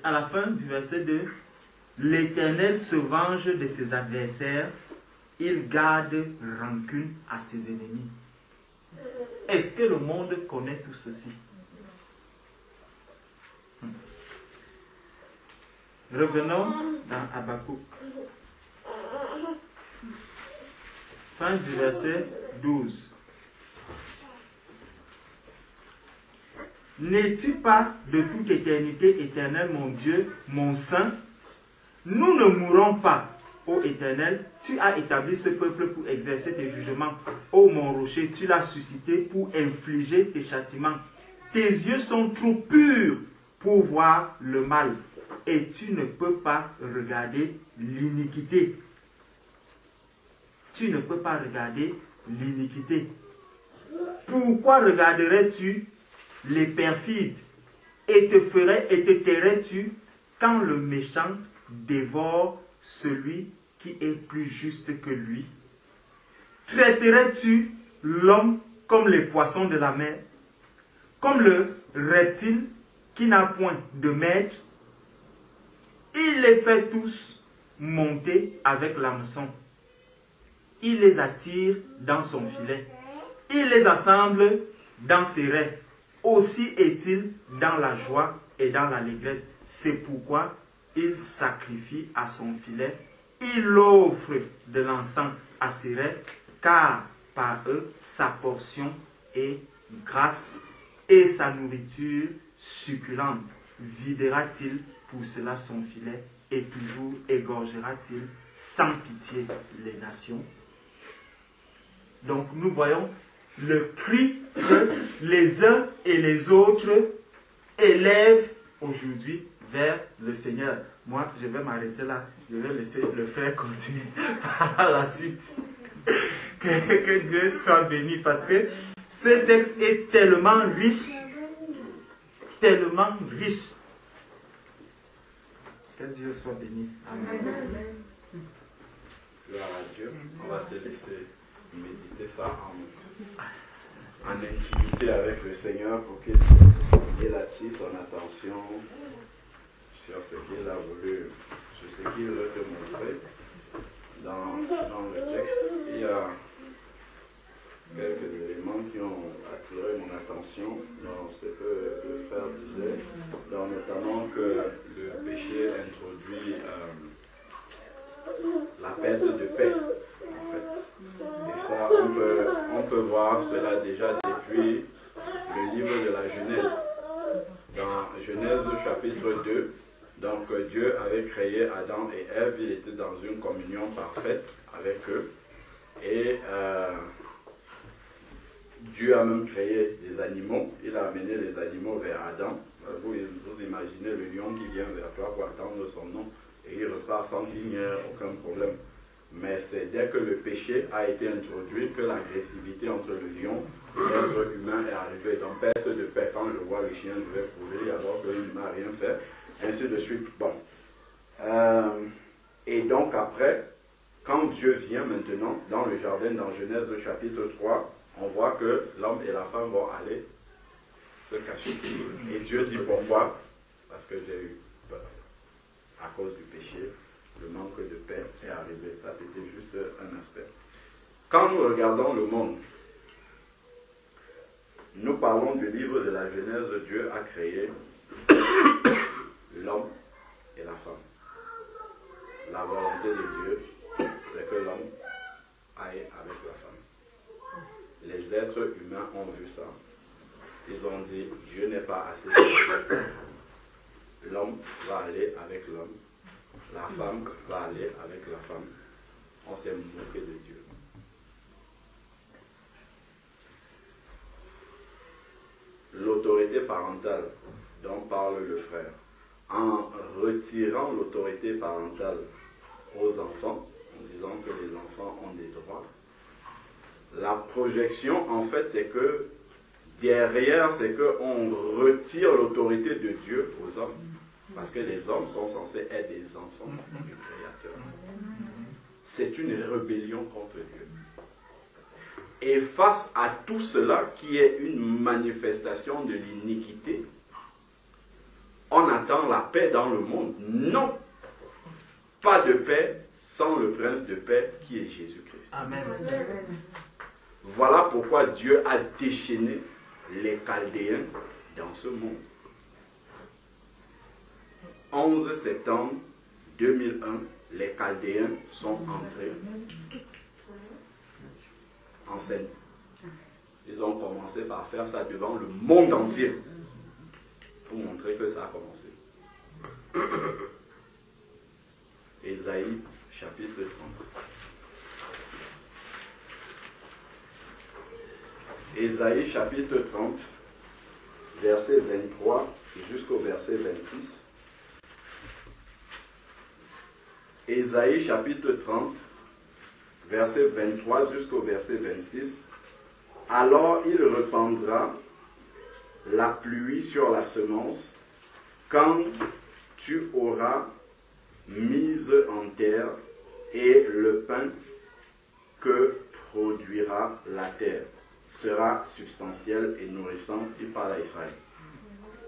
à la fin du verset 2, l'Éternel se venge de ses adversaires, il garde rancune à ses ennemis. Est-ce que le monde connaît tout ceci? Revenons dans Habakkuk. Fin du verset 12. N'es-tu pas de toute éternité éternel, mon Dieu, mon Saint? Nous ne mourrons pas, ô Éternel. Tu as établi ce peuple pour exercer tes jugements. Ô mon rocher, tu l'as suscité pour infliger tes châtiments. Tes yeux sont trop purs pour voir le mal. Et tu ne peux pas regarder l'iniquité. Tu ne peux pas regarder l'iniquité. Pourquoi regarderais-tu les perfides et te tairais-tu quand le méchant dévore celui qui est plus juste que lui? Traiterais-tu l'homme comme les poissons de la mer, comme le reptile qui n'a point de maître? Il les fait tous monter avec l'hameçon. Il les attire dans son filet. Il les assemble dans ses raies. Aussi est-il dans la joie et dans l'allégresse. C'est pourquoi il sacrifie à son filet. Il offre de l'encens à ses raies, car par eux sa portion est grasse et sa nourriture succulente. Videra-t-il pour cela son filet et toujours égorgera-t-il sans pitié les nations? Donc nous voyons le cri que les uns et les autres élèvent aujourd'hui vers le Seigneur. Moi, je vais m'arrêter là. Je vais laisser le frère continuer par la suite. Que Dieu soit béni, parce que ce texte est tellement riche. Tellement riche. Que Dieu soit béni. Amen. Gloire à Dieu. On va te laisser méditer ça en intimité avec le Seigneur pour qu'il attire ton attention sur ce qu'il a voulu, sur ce qu'il veut te montrer dans le texte. Il y a quelques éléments qui ont attiré mon attention dans ce que le frère disait, notamment que le péché introduit la perte de paix, en fait. Et ça, on peut voir cela déjà depuis le livre de la Genèse. Dans Genèse chapitre 2, donc Dieu avait créé Adam et Ève, il était dans une communion parfaite avec eux. Et Dieu a même créé des animaux, il a amené les animaux vers Adam, Vous imaginez le lion qui vient vers toi pour attendre son nom et il repart sans lumière, aucun problème. Mais c'est dès que le péché a été introduit que l'agressivité entre le lion et l'être humain est arrivée. Donc perte de paix, quand je vois le chien, je vais courir alors qu'il n'a rien fait, ainsi de suite. Bon. Et donc après, quand Dieu vient maintenant dans le jardin, dans Genèse chapitre 3, on voit que l'homme et la femme vont aller se cacher. Et Dieu dit pourquoi? Parce que j'ai eu peur. À cause du péché, le manque de paix est arrivé. Ça, c'était juste un aspect. Quand nous regardons le monde, nous parlons du livre de la Genèse. Dieu a créé l'homme et la femme. La volonté de Dieu, c'est que l'homme aille avec la femme. Les êtres humains ont vu ça. Ils ont dit, Dieu n'est pas assez sérieux. L'homme va aller avec l'homme. La femme va aller avec la femme. On s'est moqué de Dieu. L'autorité parentale dont parle le frère, en retirant l'autorité parentale aux enfants, en disant que les enfants ont des droits, la projection, en fait, c'est que derrière, c'est qu'on retire l'autorité de Dieu aux hommes. Parce que les hommes sont censés être des enfants du Créateur. C'est une rébellion contre Dieu. Et face à tout cela, qui est une manifestation de l'iniquité, on attend la paix dans le monde. Non, pas de paix sans le prince de paix qui est Jésus-Christ. Amen. Voilà pourquoi Dieu a déchaîné les Chaldéens dans ce monde. 11 septembre 2001, les Chaldéens sont entrés en scène. Ils ont commencé par faire ça devant le monde entier pour montrer que ça a commencé. Ésaïe chapitre 30. Ésaïe chapitre 30, verset 23 jusqu'au verset 26. Ésaïe chapitre 30, verset 23 jusqu'au verset 26. Alors il répandra la pluie sur la semence quand tu auras mise en terre et le pain que produira la terre sera substantiel et nourrissant. Il parle à Israël.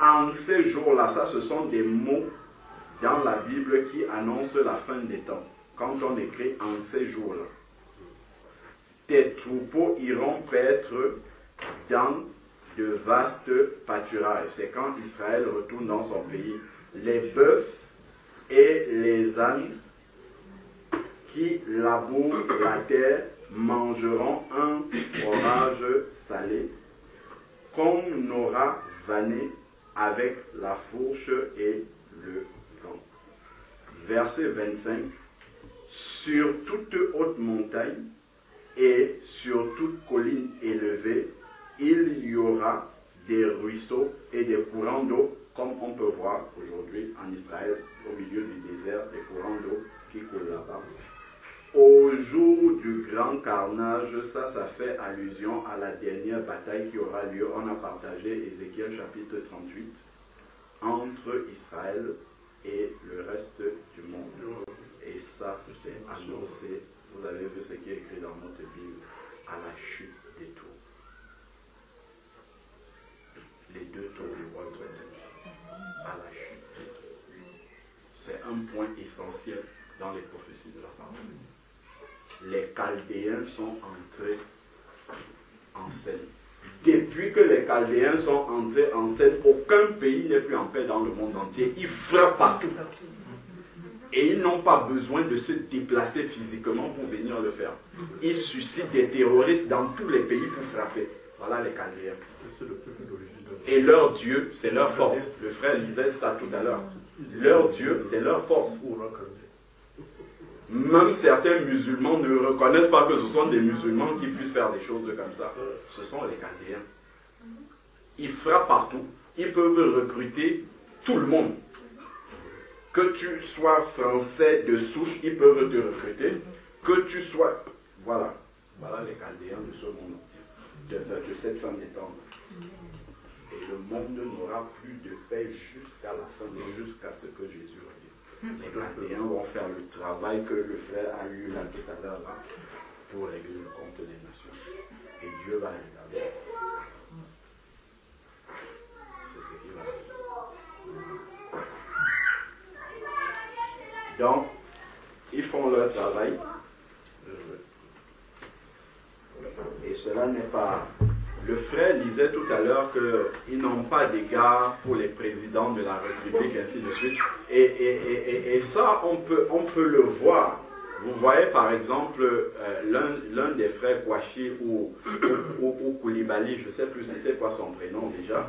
En ces jours-là, ça ce sont des mots dans la Bible qui annoncent la fin des temps. Quand on écrit en ces jours-là, tes troupeaux iront paître dans de vastes pâturages. C'est quand Israël retourne dans son pays. Les bœufs et les ânes qui labourent la terre mangeront un fromage salé qu'on aura vanné avec la fourche et le vent. Verset 25. Sur toute haute montagne et sur toute colline élevée, il y aura des ruisseaux et des courants d'eau, comme on peut voir aujourd'hui en Israël, au milieu du désert, des courants d'eau qui coulent là-bas. Au jour du grand carnage, ça fait allusion à la dernière bataille qui aura lieu. On a partagé Ézéchiel chapitre 38 entre Israël et le reste du monde. Et ça, c'est annoncé, vous avez vu ce qui est écrit dans notre Bible, à la chute des tours. Les deux tours du World Trade Center, à la chute des tours. C'est un point essentiel dans les prophéties de la parole. Les Chaldéens sont entrés en scène. Depuis que les Chaldéens sont entrés en scène, aucun pays n'est plus en paix dans le monde entier. Ils frappent partout. Et ils n'ont pas besoin de se déplacer physiquement pour venir le faire. Ils suscitent des terroristes dans tous les pays pour frapper. Voilà les Chaldéens. Et leur Dieu, c'est leur force. Le frère lisait ça tout à l'heure. Leur Dieu, c'est leur force. Même certains musulmans ne reconnaissent pas que ce sont des musulmans qui puissent faire des choses comme ça. Ce sont les Chaldéens. Ils frappent partout. ils peuvent recruter tout le monde. Que tu sois français de souche, ils peuvent te recruter. Que tu sois... Voilà. Voilà les Chaldéens de ce monde entier. De cette fin des temps. Et le monde n'aura plus de paix jusqu'à la fin, jusqu'à ce que Jésus revienne. Les Chaldéens vont faire le travail que le frère a eu là tout à l'heure là, pour régler le compte des nations. Et Dieu va regarder. C'est ce qu'il va faire. Donc, ils font leur travail. Et cela n'est pas... Le frère disait tout à l'heure qu'ils n'ont pas d'égard pour les présidents de la République, ainsi de suite. Et ça, on peut le voir. Vous voyez par exemple l'un des frères Kouachi ou Koulibaly, je ne sais plus c'était quoi son prénom déjà.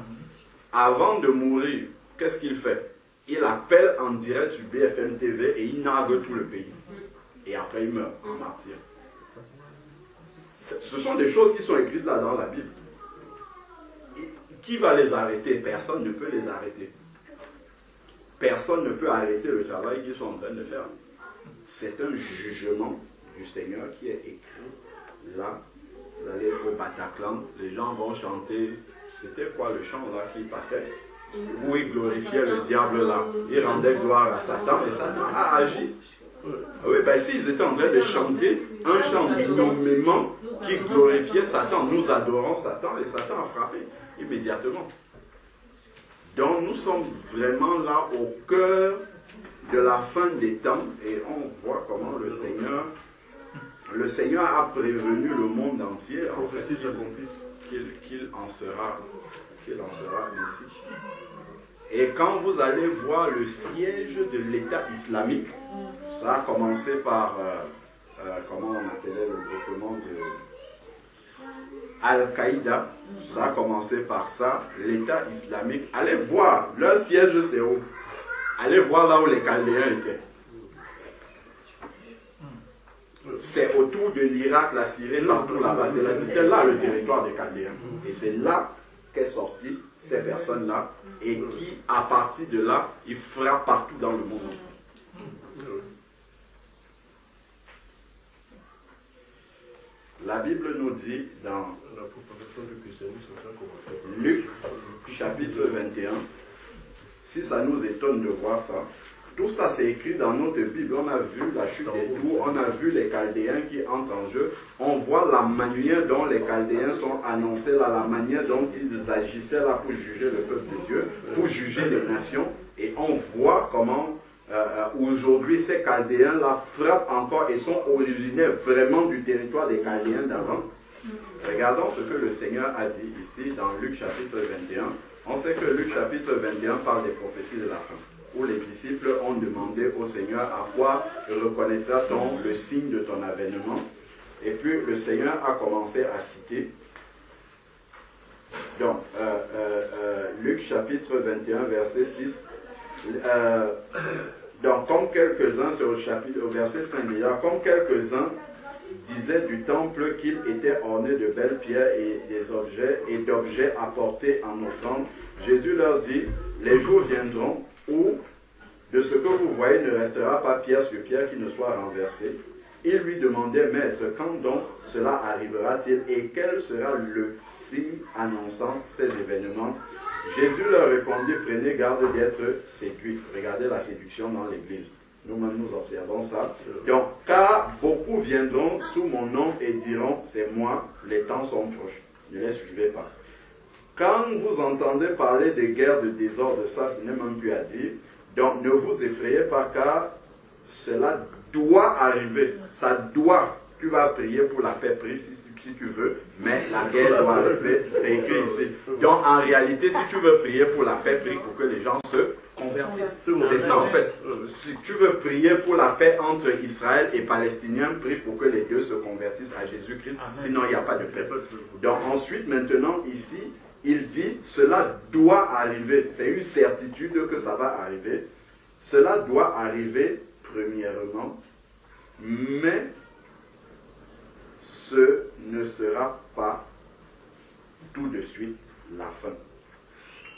Avant de mourir, qu'est-ce qu'il fait? Il appelle en direct sur BFM TV et il nargue tout le pays. Et après il meurt en martyr. Ce sont des choses qui sont écrites là dans la Bible. Qui va les arrêter? Personne ne peut les arrêter. Personne ne peut arrêter le travail qu'ils sont en train de faire. C'est un jugement du Seigneur qui est écrit là. Vous allez au Bataclan, les gens vont chanter. C'était quoi le chant là qui passait? Où ils glorifiaient le diable là. Ils rendaient gloire à Satan et Satan a agi. Oui, ben s'ils étaient en train de chanter un chant nommément qui glorifiait Satan, nous adorons Satan et Satan a frappé immédiatement. Donc nous sommes vraiment là au cœur de la fin des temps et on voit comment le Seigneur a prévenu le monde entier en fait, qu'il en sera ainsi. Et quand vous allez voir le siège de l'État islamique, ça a commencé par, comment on appelait le groupement de Al-Qaïda, ça a commencé par ça, l'État islamique. Allez voir, leur siège c'est où? Allez voir là où les Chaldéens étaient. C'est autour de l'Irak, la Syrie, partout là-bas. C'était là le territoire des Chaldéens. Et c'est là qu'est sorti ces personnes-là et qui, à partir de là, ils frappent partout dans le monde entier. La Bible nous dit dans Luc chapitre 21, si ça nous étonne de voir ça, tout ça c'est écrit dans notre Bible. On a vu la chute des tours, on a vu les Chaldéens qui entrent en jeu, on voit la manière dont les Chaldéens sont annoncés là, la manière dont ils agissaient là pour juger le peuple de Dieu, pour juger les nations, et on voit comment aujourd'hui ces Chaldéens là frappent encore et sont originaires vraiment du territoire des Chaldéens d'avant. Regardons ce que le Seigneur a dit ici dans Luc chapitre 21. On sait que Luc chapitre 21 parle des prophéties de la fin, où les disciples ont demandé au Seigneur à quoi reconnaîtra-t-on le signe de ton avènement. Et puis le Seigneur a commencé à citer. Donc, Luc chapitre 21, verset 6. Donc, comme quelques-uns, sur le chapitre, au verset 5 déjà, comme quelques-uns disaient du temple qu'il était orné de belles pierres et d'objets apportés en offrande, Jésus leur dit, les jours viendront où de ce que vous voyez ne restera pas pierre sur pierre qui ne soit renversée. Il lui demandait, maître, quand donc cela arrivera-t-il et quel sera le signe annonçant ces événements? Jésus leur répondit, prenez garde d'être séduits. Regardez la séduction dans l'église. Nous-mêmes, nous observons ça. Donc, car beaucoup viendront sous mon nom et diront, c'est moi, les temps sont proches. Ne les suivez pas. Quand vous entendez parler de guerre, de désordre, ça, ce n'est même plus à dire. Donc, ne vous effrayez pas, car cela doit arriver. Ça doit. Tu vas prier pour la paix, prie si tu veux, mais la guerre doit arriver. C'est écrit ici. Donc, en réalité, si tu veux prier pour la paix, prie pour que les gens se convertissent. C'est ça, en fait. Si tu veux prier pour la paix entre Israël et Palestiniens, prie pour que les deux se convertissent à Jésus-Christ. Sinon, il n'y a pas de paix. Donc, ensuite, maintenant, ici, il dit, cela doit arriver. C'est une certitude que ça va arriver. Cela doit arriver, premièrement, mais ce ne sera pas tout de suite la fin.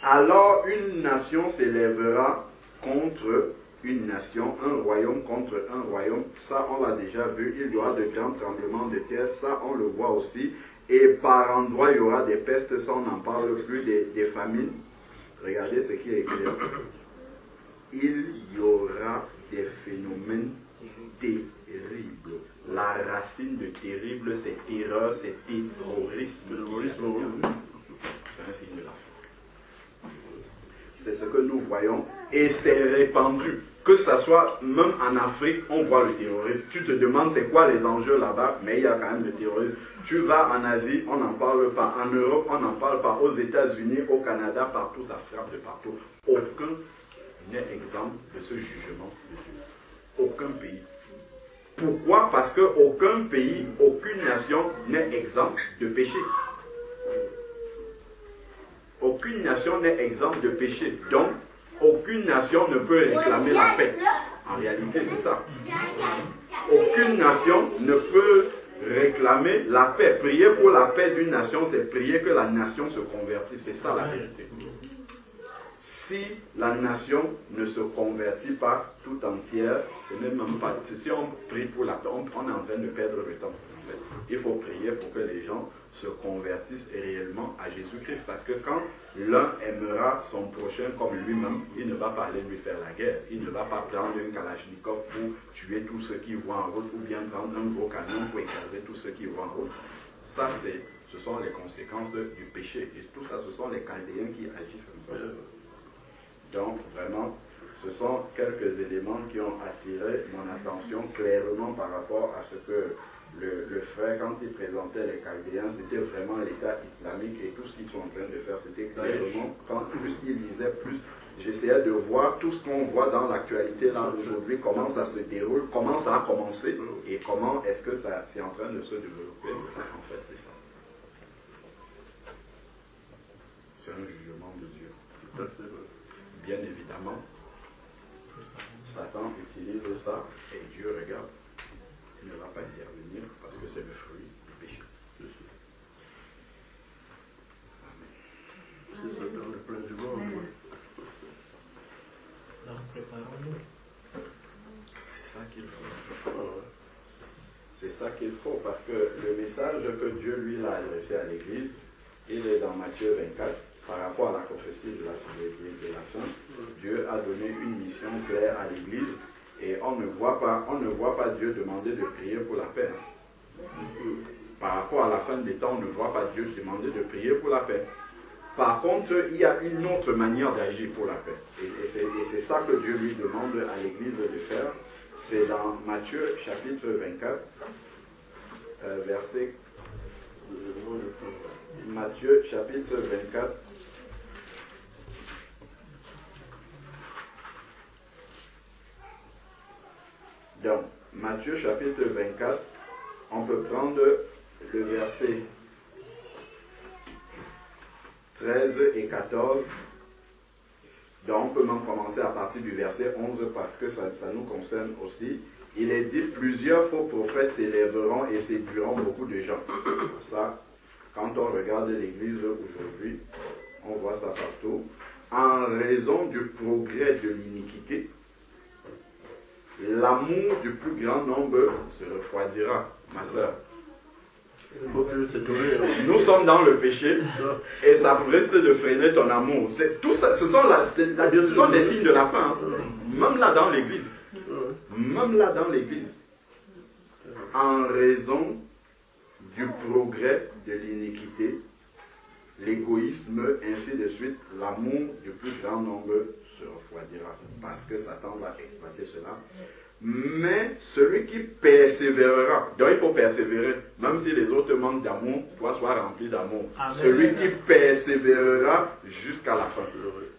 Alors une nation s'élèvera contre une nation, un royaume contre un royaume. Ça, on l'a déjà vu. Il y aura de grands tremblements de terre. Ça, on le voit aussi. Et par endroits, il y aura des pestes. Ça, on n'en parle plus, des famines. Regardez ce qui est écrit. Il y aura des phénomènes terribles. La racine de terrible, c'est terreur, c'est terrorisme. C'est un signe de la fin. C'est ce que nous voyons. Et c'est répandu. Que ce soit, même en Afrique, on voit le terrorisme. Tu te demandes c'est quoi les enjeux là-bas, mais il y a quand même le terrorisme. Tu vas en Asie, on n'en parle pas. En Europe, on n'en parle pas. Aux États-Unis, au Canada, partout, ça frappe de partout. Aucun n'est exempt de ce jugement de Dieu. Aucun pays. Pourquoi? Parce qu'aucun pays, aucune nation n'est exempt de péché. Aucune nation n'est exempte de péché. Donc, aucune nation ne peut réclamer la paix. En réalité, c'est ça. Aucune nation ne peut réclamer la paix. Prier pour la paix d'une nation, c'est prier que la nation se convertisse. C'est ça la vérité. Si la nation ne se convertit pas tout entière, ce n'est même pas. Si on prie pour la paix, on est en train de perdre le temps. En fait. Il faut prier pour que les gens se convertissent réellement à Jésus-Christ. Parce que quand l'un aimera son prochain comme lui-même, il ne va pas aller lui faire la guerre. Il ne va pas prendre un kalachnikov pour tuer tous ceux qui vont en route ou bien prendre un gros canon pour écraser tous ceux qui vont en route. Ça, ce sont les conséquences du péché. Et tout ça, ce sont les Chaldéens qui agissent comme ça. Donc, vraiment, ce sont quelques éléments qui ont attiré mon attention clairement par rapport à ce que le frère, quand il présentait les Chaldéens, c'était vraiment l'État islamique et tout ce qu'ils sont en train de faire, c'était clairement, quand plus il lisait, plus j'essayais de voir tout ce qu'on voit dans l'actualité là aujourd'hui, comment ça se déroule, comment ça a commencé et comment est-ce que ça c'est en train de se développer. En fait, c'est ça. C'est un jugement de Dieu. Bien évidemment, Satan utilise ça et Dieu regarde. Il ne va pas intervenir parce que c'est le fruit du péché. Amen. C'est Satan le plein du monde. Donc, préparons-nous. C'est ça qu'il faut. C'est ça qu'il faut parce que le message que Dieu lui l'a adressé à l'Église, il est dans Matthieu 24. Par rapport à la prophétie de la fin, Dieu a donné une mission claire à l'Église et on ne voit pas Dieu demander de prier pour la paix. Par rapport à la fin des temps, on ne voit pas Dieu demander de prier pour la paix. Par contre, il y a une autre manière d'agir pour la paix. Et c'est ça que Dieu lui demande à l'Église de faire. C'est dans Matthieu chapitre 24, verset... Matthieu chapitre 24, donc, Matthieu chapitre 24, on peut prendre le verset 13 et 14. Donc, on peut même commencer à partir du verset 11 parce que ça nous concerne aussi. Il est dit, plusieurs faux prophètes s'élèveront et séduiront beaucoup de gens. Ça, quand on regarde l'Église aujourd'hui, on voit ça partout. En raison du progrès de l'iniquité, l'amour du plus grand nombre se refroidira, ma soeur. Nous sommes dans le péché et ça risque de freiner ton amour. Tout ça, ce sont les signes de la fin. Hein. Même là dans l'église. Même là dans l'église. En raison du progrès de l'iniquité, l'égoïsme, ainsi de suite, l'amour du plus grand nombre se refroidira. Parce que Satan va exploiter cela. Mais celui qui persévérera, donc il faut persévérer, même si les autres manquent d'amour, toi sois rempli d'amour. Celui qui persévérera jusqu'à la fin.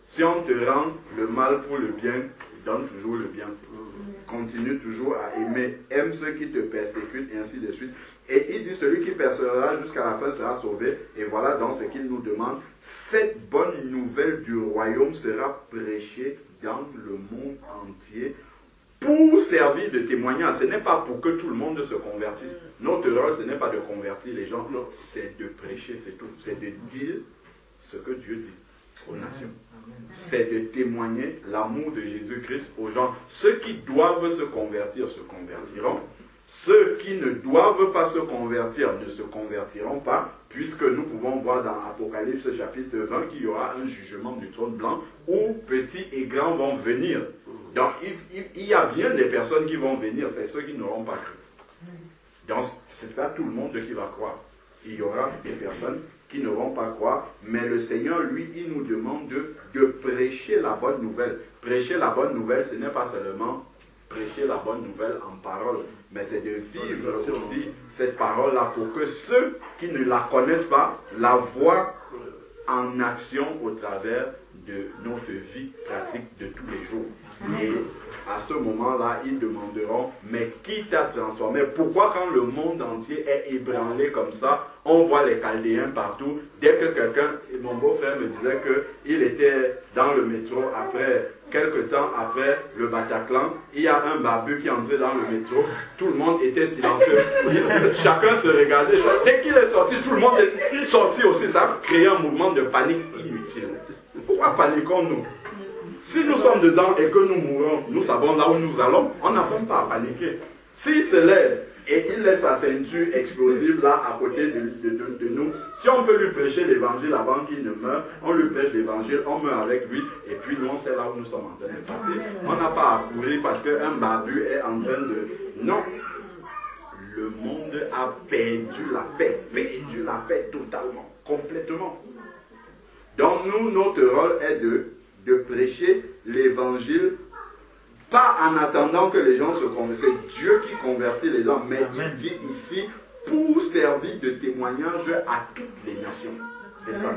Si on te rend le mal pour le bien, donne toujours le bien. Continue toujours à aimer, aime ceux qui te persécutent, et ainsi de suite. Et il dit, celui qui persévérera jusqu'à la fin sera sauvé. Et voilà donc ce qu'il nous demande. Cette bonne nouvelle du royaume sera prêchée dans le monde entier pour servir de témoignage. Ce n'est pas pour que tout le monde se convertisse. Notre rôle, ce n'est pas de convertir les gens, c'est de prêcher, c'est tout. C'est de dire ce que Dieu dit. aux nations. C'est de témoigner l'amour de Jésus-Christ aux gens. Ceux qui doivent se convertir se convertiront. Ceux qui ne doivent pas se convertir ne se convertiront pas, puisque nous pouvons voir dans Apocalypse chapitre 20 qu'il y aura un jugement du trône blanc où petits et grands vont venir. Donc il y a bien des personnes qui vont venir, c'est ceux qui n'auront pas cru. Donc ce n'est pas tout le monde qui va croire. Il y aura des personnes qui ne vont pas croire, mais le Seigneur, lui, il nous demande de prêcher la bonne nouvelle. Prêcher la bonne nouvelle, ce n'est pas seulement prêcher la bonne nouvelle en parole, mais c'est de vivre aussi cette parole-là pour que ceux qui ne la connaissent pas la voient en action au travers de notre vie pratique de tous les jours. Et à ce moment-là, ils demanderont, mais qui t'a transformé? Pourquoi quand le monde entier est ébranlé comme ça, on voit les Chaldéens partout? Dès que quelqu'un, mon beau-frère me disait qu'il était dans le métro après, quelque temps après le Bataclan, il y a un barbu qui est entré dans le métro, tout le monde était silencieux, chacun se regardait, dès qu'il est sorti, tout le monde est sorti aussi, ça a créé un mouvement de panique inutile. Pourquoi paniquons-nous? Si nous sommes dedans et que nous mourons, nous savons là où nous allons, on n'a même pas à paniquer. S'il se lève et il laisse sa ceinture explosive là à côté de nous, si on peut lui prêcher l'évangile avant qu'il ne meure, on lui prêche l'évangile, on meurt avec lui, et puis nous on sait là où nous sommes en train de partir. On n'a pas à courir parce qu'un barbu est en train de... Non. Le monde a perdu la paix totalement, complètement. Donc nous, notre rôle est de prêcher l'évangile, pas en attendant que les gens se convertissent. C'est Dieu qui convertit les gens, mais il dit ici, pour servir de témoignage à toutes les nations. C'est ça.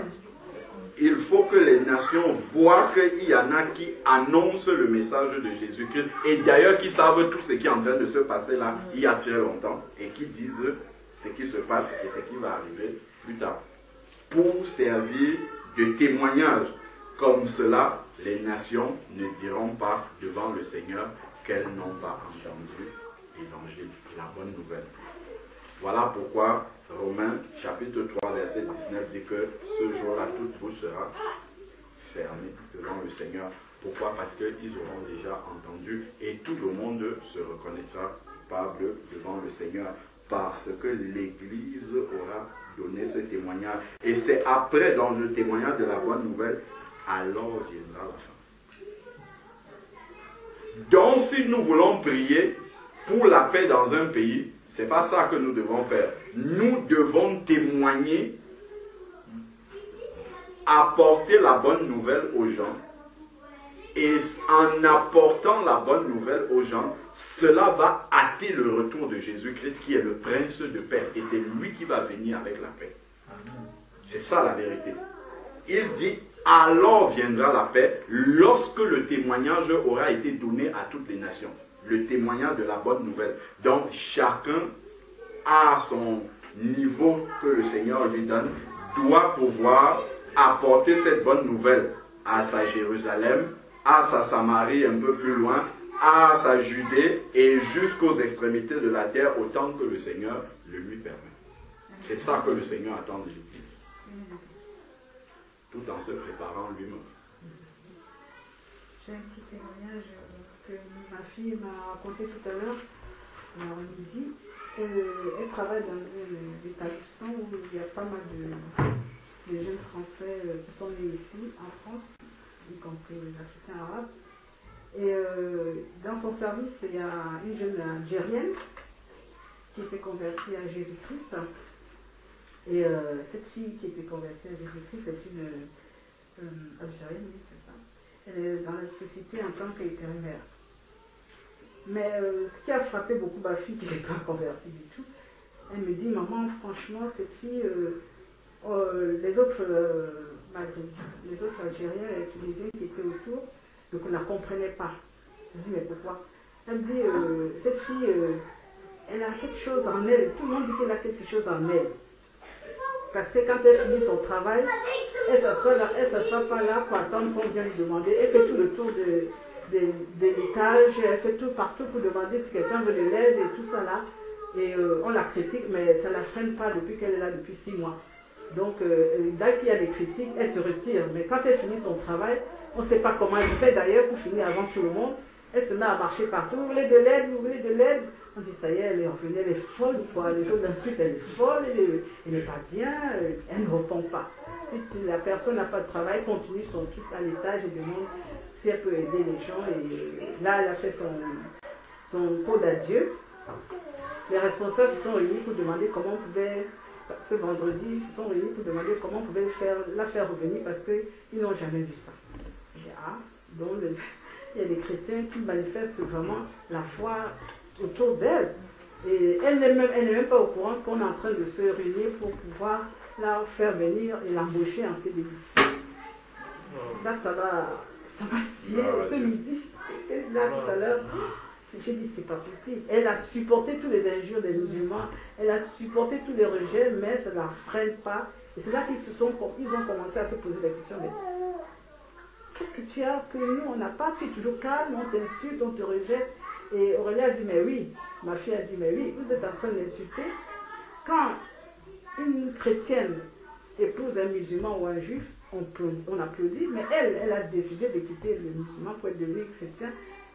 Il faut que les nations voient qu'il y en a qui annoncent le message de Jésus-Christ, et d'ailleurs qui savent tout ce qui est en train de se passer là, il y a très longtemps, et qui disent ce qui se passe et ce qui va arriver plus tard. Pour servir de témoignage. Comme cela, les nations ne diront pas devant le Seigneur qu'elles n'ont pas entendu l'évangile, la bonne nouvelle. Voilà pourquoi Romains chapitre 3 verset 19 dit que ce jour-là toute bouche sera fermée devant le Seigneur. Pourquoi? Parce qu'ils auront déjà entendu et tout le monde se reconnaîtra coupable devant le Seigneur parce que l'Église aura donné ce témoignage. Et c'est après, dans le témoignage de la bonne nouvelle, alors viendra la fin. Donc, si nous voulons prier pour la paix dans un pays, c'est pas ça que nous devons faire. Nous devons témoigner, apporter la bonne nouvelle aux gens. Et en apportant la bonne nouvelle aux gens, cela va hâter le retour de Jésus-Christ qui est le prince de paix. Et c'est lui qui va venir avec la paix. C'est ça la vérité. Il dit, alors viendra la paix lorsque le témoignage aura été donné à toutes les nations. Le témoignage de la bonne nouvelle. Donc chacun à son niveau que le Seigneur lui donne doit pouvoir apporter cette bonne nouvelle à sa Jérusalem, à sa Samarie un peu plus loin, à sa Judée et jusqu'aux extrémités de la terre autant que le Seigneur le lui permet. C'est ça que le Seigneur attend de l'Église. Tout en se préparant lui-même. J'ai un petit témoignage que ma fille m'a raconté tout à l'heure. Elle me dit qu'elle travaille dans un établissement où il y a pas mal de jeunes Français qui sont nés ici, en France, y compris les Africains arabes. Et dans son service, il y a une jeune Algérienne qui était convertie à Jésus-Christ. Et cette fille qui était convertie à Jésus-Christ, c'est une Algérienne, oui, c'est ça. Elle est dans la société en tant qu'intérimaire. Mais ce qui a frappé beaucoup ma fille, qui n'est pas convertie du tout, elle me dit, maman, franchement, cette fille, les autres Algériens et Tunisiens qui étaient autour, donc on ne la comprenait pas. Je dis, mais pourquoi? Elle me dit, cette fille, elle a quelque chose en elle. Tout le monde dit qu'elle a quelque chose en elle. Parce que quand elle finit son travail, elle ne s'assoit pas là pour attendre qu'on vienne lui demander. Elle fait tout le tour de l'étage, elle fait tout partout pour demander si quelqu'un veut de l'aide et tout ça là. Et on la critique, mais ça ne la freine pas depuis qu'elle est là depuis 6 mois. Donc, dès qu'il y a des critiques, elle se retire. Mais quand elle finit son travail, on ne sait pas comment elle fait d'ailleurs pour finir avant tout le monde. Elle se met à marcher partout. Vous voulez de l'aide, vous voulez de l'aide. On dit, ça y est, elle est revenue, elle est folle, quoi. Les autres d'insulte, elle est folle, elle n'est pas bien, elle ne répond pas. Si la personne n'a pas de travail, continue son truc à l'étage et demande si elle peut aider les gens. Et là, elle a fait son code d'adieu. Les responsables se sont réunis pour demander comment on pouvait, ce vendredi, ils se sont réunis pour demander comment on pouvait la faire revenir parce qu'ils n'ont jamais vu ça. Donc il y a des chrétiens qui manifestent vraiment la foi autour d'elle. Et elle n'est même pas au courant qu'on est en train de se réunir pour pouvoir la faire venir et l'embaucher en CDI. Ça m'a scié ce midi. C'était là tout à l'heure. J'ai dit, c'est pas possible. Elle a supporté tous les injures des musulmans, elle a supporté tous les rejets, mais ça ne la freine pas. Et c'est là qu'ils ont commencé à se poser la question, mais qu'est-ce que tu as que nous, on n'a pas? Tu es toujours calme, on t'insulte, on te rejette. Et Aurélie a dit, mais oui, ma fille a dit, mais oui, vous êtes en train d'insulter. Quand une chrétienne épouse un musulman ou un juif, on applaudit, mais elle a décidé de quitter le musulman pour être devenue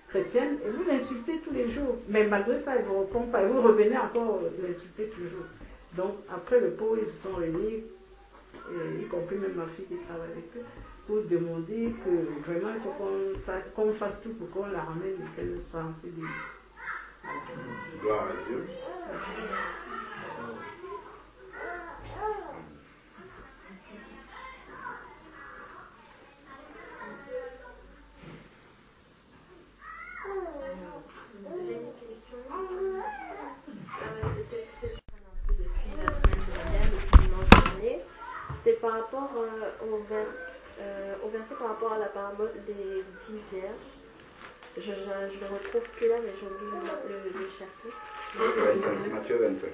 chrétienne, et vous l'insultez tous les jours. Mais malgré ça, elle ne vous répond pas, et vous revenez encore l'insulter toujours. Donc, après le pot, ils se sont réunis, y compris même ma fille qui travaille avec eux, pour demander que vraiment, il faut qu'on fasse tout pour qu'on la ramène et qu'elle soit en CDI. Gloire à Dieu. J'ai une question. J'étais depuis la semaine dernière, depuis dimanche dernier. C'était par rapport au verset par rapport à la parabole des 10 vierges. Je ne le retrouve plus là, mais j'ai oublié le chapitre. Matthieu 25.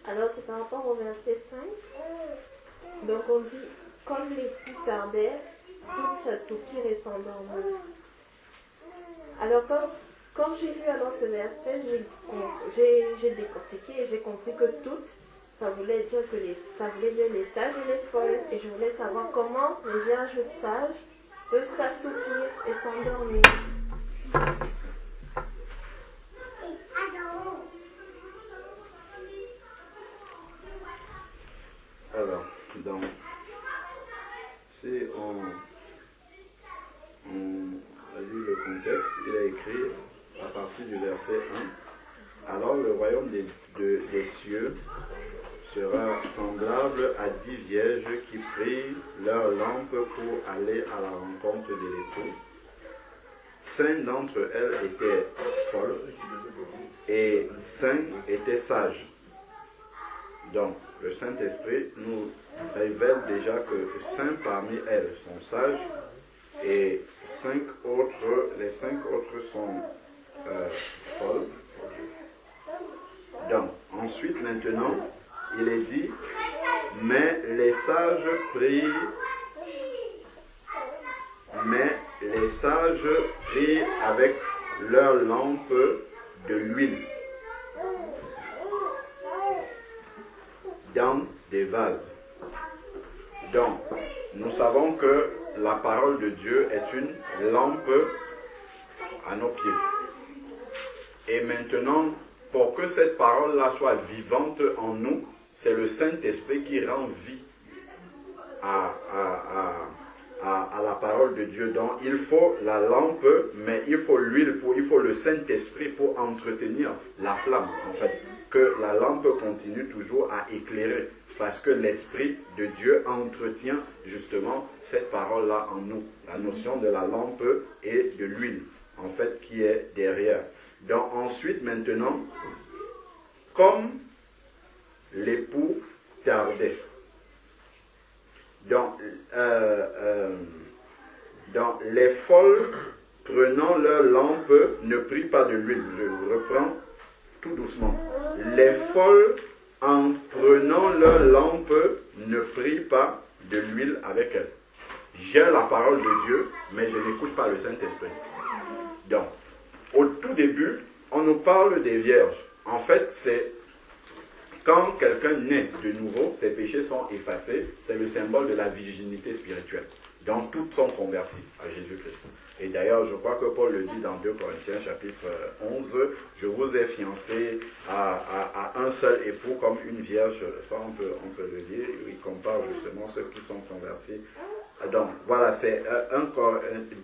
Alors c'est par rapport au verset 5. Donc on dit, comme l'époux tardait, toutes s'assoupirent et s'endormirent. Alors quand j'ai lu alors ce verset, j'ai décortiqué et j'ai compris que toutes, ça voulait dire les sages et les folles. Et je voulais savoir comment les vierges sages peuvent s'assoupir et s'endormir. Alors, donc, si on lit le contexte, il est écrit à partir du verset 1. Alors le royaume des cieux sera semblable à 10 vierges qui prirent leur lampe pour aller à la rencontre de l'époux. 5 d'entre elles étaient folles et 5 étaient sages. Donc, le Saint-Esprit nous révèle déjà que 5 parmi elles sont sages et les 5 autres sont folles. Donc, ensuite, maintenant, il est dit, mais les sages prirent avec leur lampe de l'huile dans des vases. Donc, nous savons que la parole de Dieu est une lampe à nos pieds. Et maintenant, pour que cette parole-là soit vivante en nous, c'est le Saint-Esprit qui rend vie à la parole de Dieu. Donc, il faut la lampe, mais il faut l'huile, il faut le Saint-Esprit pour entretenir la flamme, en fait. Que la lampe continue toujours à éclairer. Parce que l'Esprit de Dieu entretient justement cette parole-là en nous. La notion de la lampe et de l'huile, en fait, qui est derrière. Donc ensuite, maintenant, comme l'époux tardait. Donc les folles, prenant leur lampe, ne prient pas de l'huile. Je reprends tout doucement. Les folles, en prenant leur lampe, ne prient pas de l'huile avec elles. j'ai la parole de Dieu, mais je n'écoute pas le Saint-Esprit. Donc, au tout début, on nous parle des vierges. En fait, c'est quand quelqu'un naît de nouveau, ses péchés sont effacés. C'est le symbole de la virginité spirituelle. Donc, toutes sont converties à Jésus-Christ. Et d'ailleurs, je crois que Paul le dit dans 2 Corinthiens chapitre 11, « Je vous ai fiancé à un seul époux comme une vierge. » Ça, on peut le dire. Il compare justement ceux qui sont convertis. Donc, voilà, c'est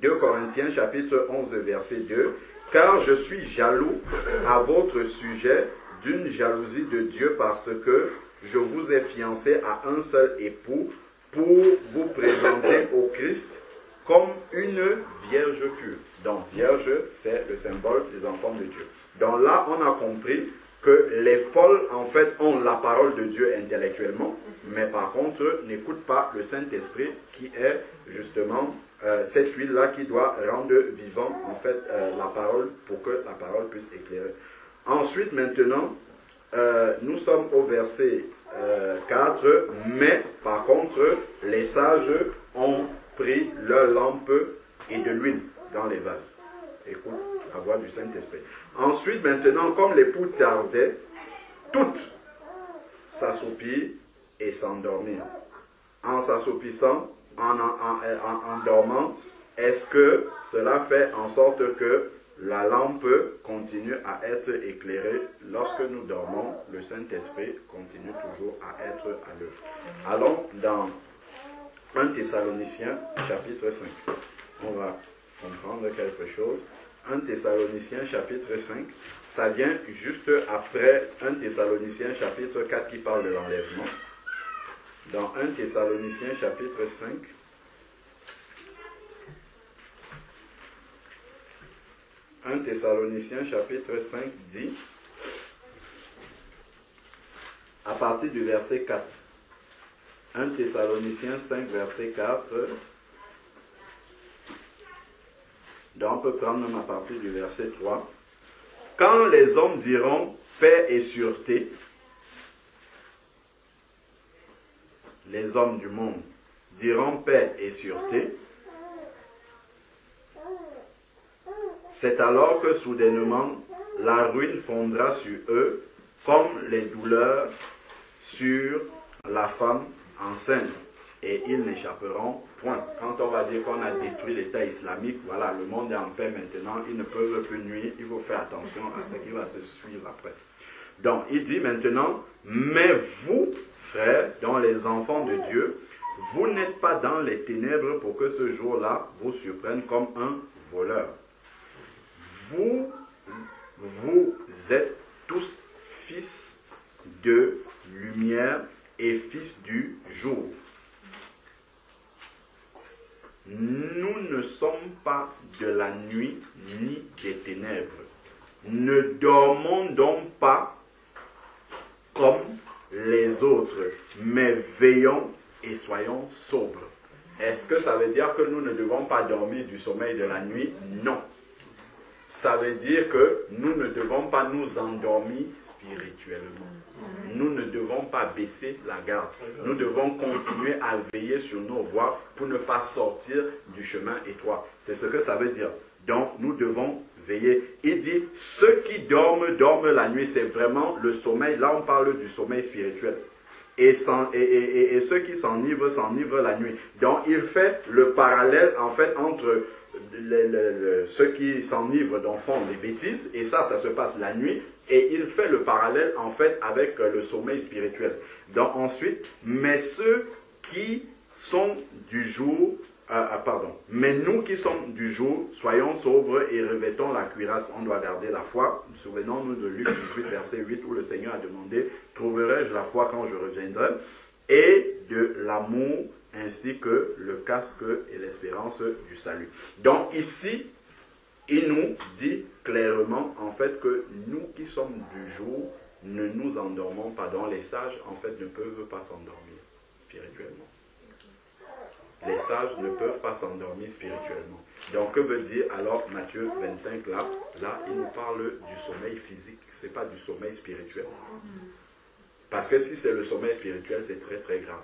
2 Corinthiens chapitre 11, verset 2. « Car je suis jaloux à votre sujet d'une jalousie de Dieu parce que je vous ai fiancé à un seul époux pour vous présenter au Christ comme une vierge pure. » Donc, vierge, c'est le symbole des enfants de Dieu. Donc là, on a compris que les folles, en fait, ont la parole de Dieu intellectuellement, mais par contre, n'écoutent pas le Saint-Esprit qui est justement cette huile-là qui doit rendre vivant, en fait, la parole pour que la parole puisse éclairer. Ensuite, maintenant, nous sommes au verset 4, mais par contre, les sages ont pris leur lampe et de l'huile dans les vases. Écoute la voix du Saint-Esprit. Ensuite, maintenant, comme l'époux tardait, toutes s'assoupirent et s'endormirent. En s'assoupissant, en dormant, est-ce que cela fait en sorte que la lampe continue à être éclairée? Lorsque nous dormons, le Saint-Esprit continue toujours à être à l'œuvre. Allons dans 1 Thessaloniciens chapitre 5. On va comprendre quelque chose. 1 Thessaloniciens chapitre 5, ça vient juste après 1 Thessaloniciens chapitre 4 qui parle de l'enlèvement. Dans 1 Thessaloniciens chapitre 5, « 1 Thessaloniciens chapitre 5 dit, à partir du verset 4, 1 Thessaloniciens 5 verset 4, donc on peut prendre même à partir du verset 3, « Quand les hommes diront paix et sûreté, les hommes du monde diront paix et sûreté, c'est alors que soudainement la ruine fondra sur eux comme les douleurs sur la femme enceinte et ils n'échapperont point. » Quand on va dire qu'on a détruit l'État islamique, voilà, le monde est en paix maintenant, ils ne peuvent plus nuire, il faut faire attention à ce qui va se suivre après. Donc il dit maintenant, mais vous, frères, dont les enfants de Dieu, vous n'êtes pas dans les ténèbres pour que ce jour-là vous surprenne comme un voleur. Vous êtes tous fils de lumière et fils du jour. Nous ne sommes pas de la nuit ni des ténèbres. Ne dormons donc pas comme les autres, mais veillons et soyons sobres. Est-ce que ça veut dire que nous ne devons pas dormir du sommeil de la nuit? Non. Ça veut dire que nous ne devons pas nous endormir spirituellement. Nous ne devons pas baisser la garde. Nous devons continuer à veiller sur nos voies pour ne pas sortir du chemin étroit. C'est ce que ça veut dire. Donc, nous devons veiller. Il dit, ceux qui dorment, dorment la nuit. C'est vraiment le sommeil. Là, on parle du sommeil spirituel. Et ceux qui s'enivrent, s'enivrent la nuit. Donc, il fait le parallèle, en fait, entre ceux qui s'enivrent dont font des bêtises, et ça se passe la nuit, et il fait le parallèle en fait avec le sommeil spirituel. Donc ensuite, mais ceux qui sont du jour, mais nous qui sommes du jour, soyons sobres et revêtons la cuirasse. On doit garder la foi. Souvenons-nous de Luc 18 verset 8 où le Seigneur a demandé, trouverai-je la foi quand je reviendrai, et de l'amour ainsi que le casque et l'espérance du salut. Donc ici, il nous dit clairement en fait que nous qui sommes du jour, ne nous endormons pas. Donc les sages en fait ne peuvent pas s'endormir spirituellement. Les sages ne peuvent pas s'endormir spirituellement. Donc que veut dire alors Matthieu 25 là, il nous parle du sommeil physique, c'est pas du sommeil spirituel. Parce que si c'est le sommeil spirituel, c'est très très grave.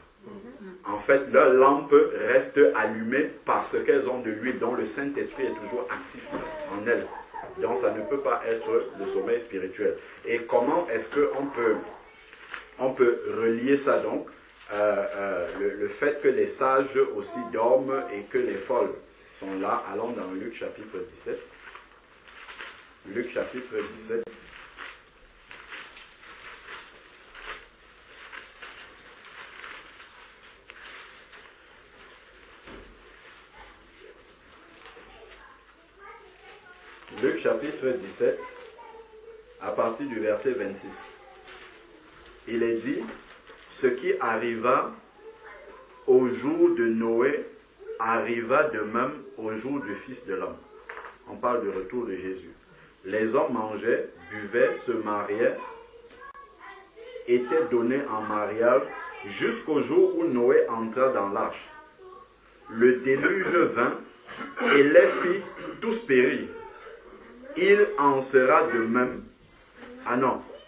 En fait, leur lampe reste allumée parce qu'elles ont de l'huile, dont le Saint-Esprit est toujours actif en elles. Donc ça ne peut pas être le sommeil spirituel. Et comment est-ce qu'on peut relier ça donc le fait que les sages aussi dorment et que les folles sont là. Allons dans Luc chapitre 17. Luc chapitre 17. Luc chapitre 17, à partir du verset 26. Il est dit, ce qui arriva au jour de Noé arriva de même au jour du Fils de l'homme. On parle du retour de Jésus. Les hommes mangeaient, buvaient, se mariaient, étaient donnés en mariage jusqu'au jour où Noé entra dans l'arche. Le déluge vint et les fit tous périr. Il en sera de même.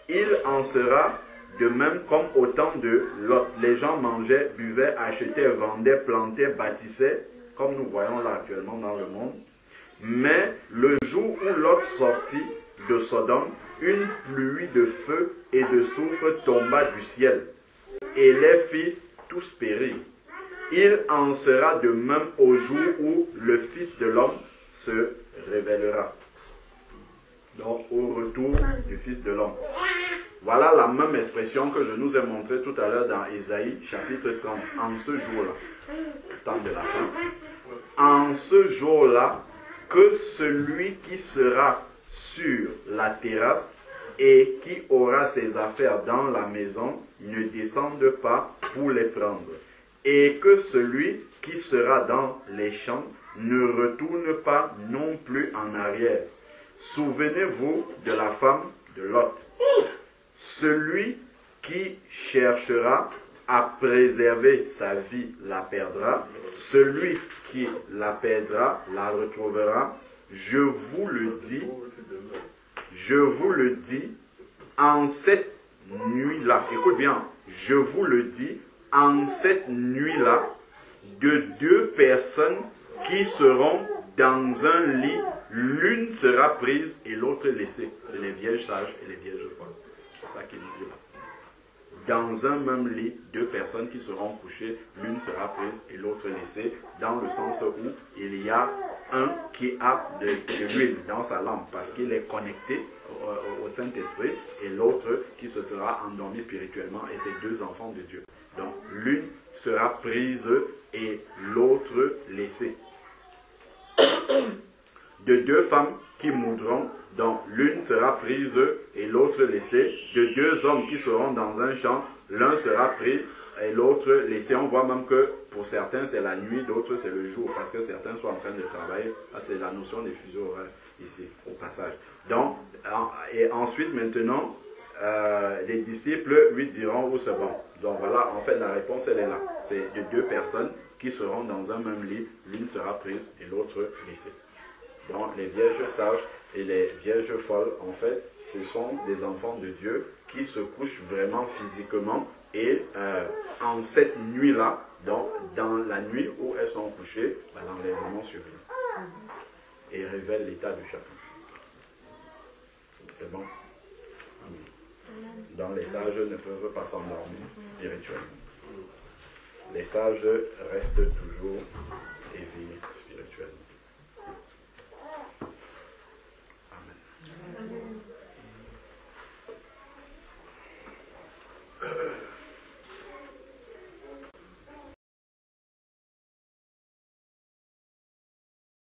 Il en sera de même comme au temps de Lot. Les gens mangeaient, buvaient, achetaient, vendaient, plantaient, bâtissaient, comme nous voyons là actuellement dans le monde. Mais le jour où Lot sortit de Sodome, une pluie de feu et de soufre tomba du ciel, et les fit tous périr. Il en sera de même au jour où le Fils de l'homme se révélera. Donc au retour du Fils de l'homme. Voilà la même expression que je nous ai montrée tout à l'heure dans Ésaïe chapitre 30. En ce jour-là, temps de la fin, en ce jour-là, que celui qui sera sur la terrasse et qui aura ses affaires dans la maison ne descende pas pour les prendre. Et que celui qui sera dans les champs ne retourne pas non plus en arrière. Souvenez-vous de la femme de Lot. Celui qui cherchera à préserver sa vie la perdra. Celui qui la perdra la retrouvera. Je vous le dis, en cette nuit-là, écoute bien, je vous le dis, en cette nuit-là, de deux personnes qui seront dans un lit, l'une sera prise et l'autre laissée. Les vierges sages et les vierges folles. C'est ça qu'il dit là. Dans un même lit, deux personnes qui seront couchées, l'une sera prise et l'autre laissée, dans le sens où il y a un qui a de l'huile dans sa lampe parce qu'il est connecté au Saint-Esprit, et l'autre qui se sera endormi spirituellement, et c'est deux enfants de Dieu. Donc l'une sera prise et l'autre laissée. De deux femmes qui mourront, donc l'une sera prise et l'autre laissée. De deux hommes qui seront dans un champ, l'un sera pris et l'autre laissé. On voit même que pour certains c'est la nuit, d'autres c'est le jour, parce que certains sont en train de travailler. C'est la notion des fuseaux horaires ici, au passage. Donc, et ensuite maintenant, les disciples lui diront où c'est bon. Donc voilà, en fait la réponse elle est là. C'est de deux personnes qui seront dans un même lit, l'une sera prise et l'autre laissée. Donc les vierges sages et les vierges folles, en fait, ce sont des enfants de Dieu qui se couchent vraiment physiquement, et en cette nuit-là, donc dans la nuit où elles sont couchées, l'enlèvement survient et révèle l'état du chacun. C'est bon? Donc les sages ne peuvent pas s'endormir spirituellement. Les sages restent toujours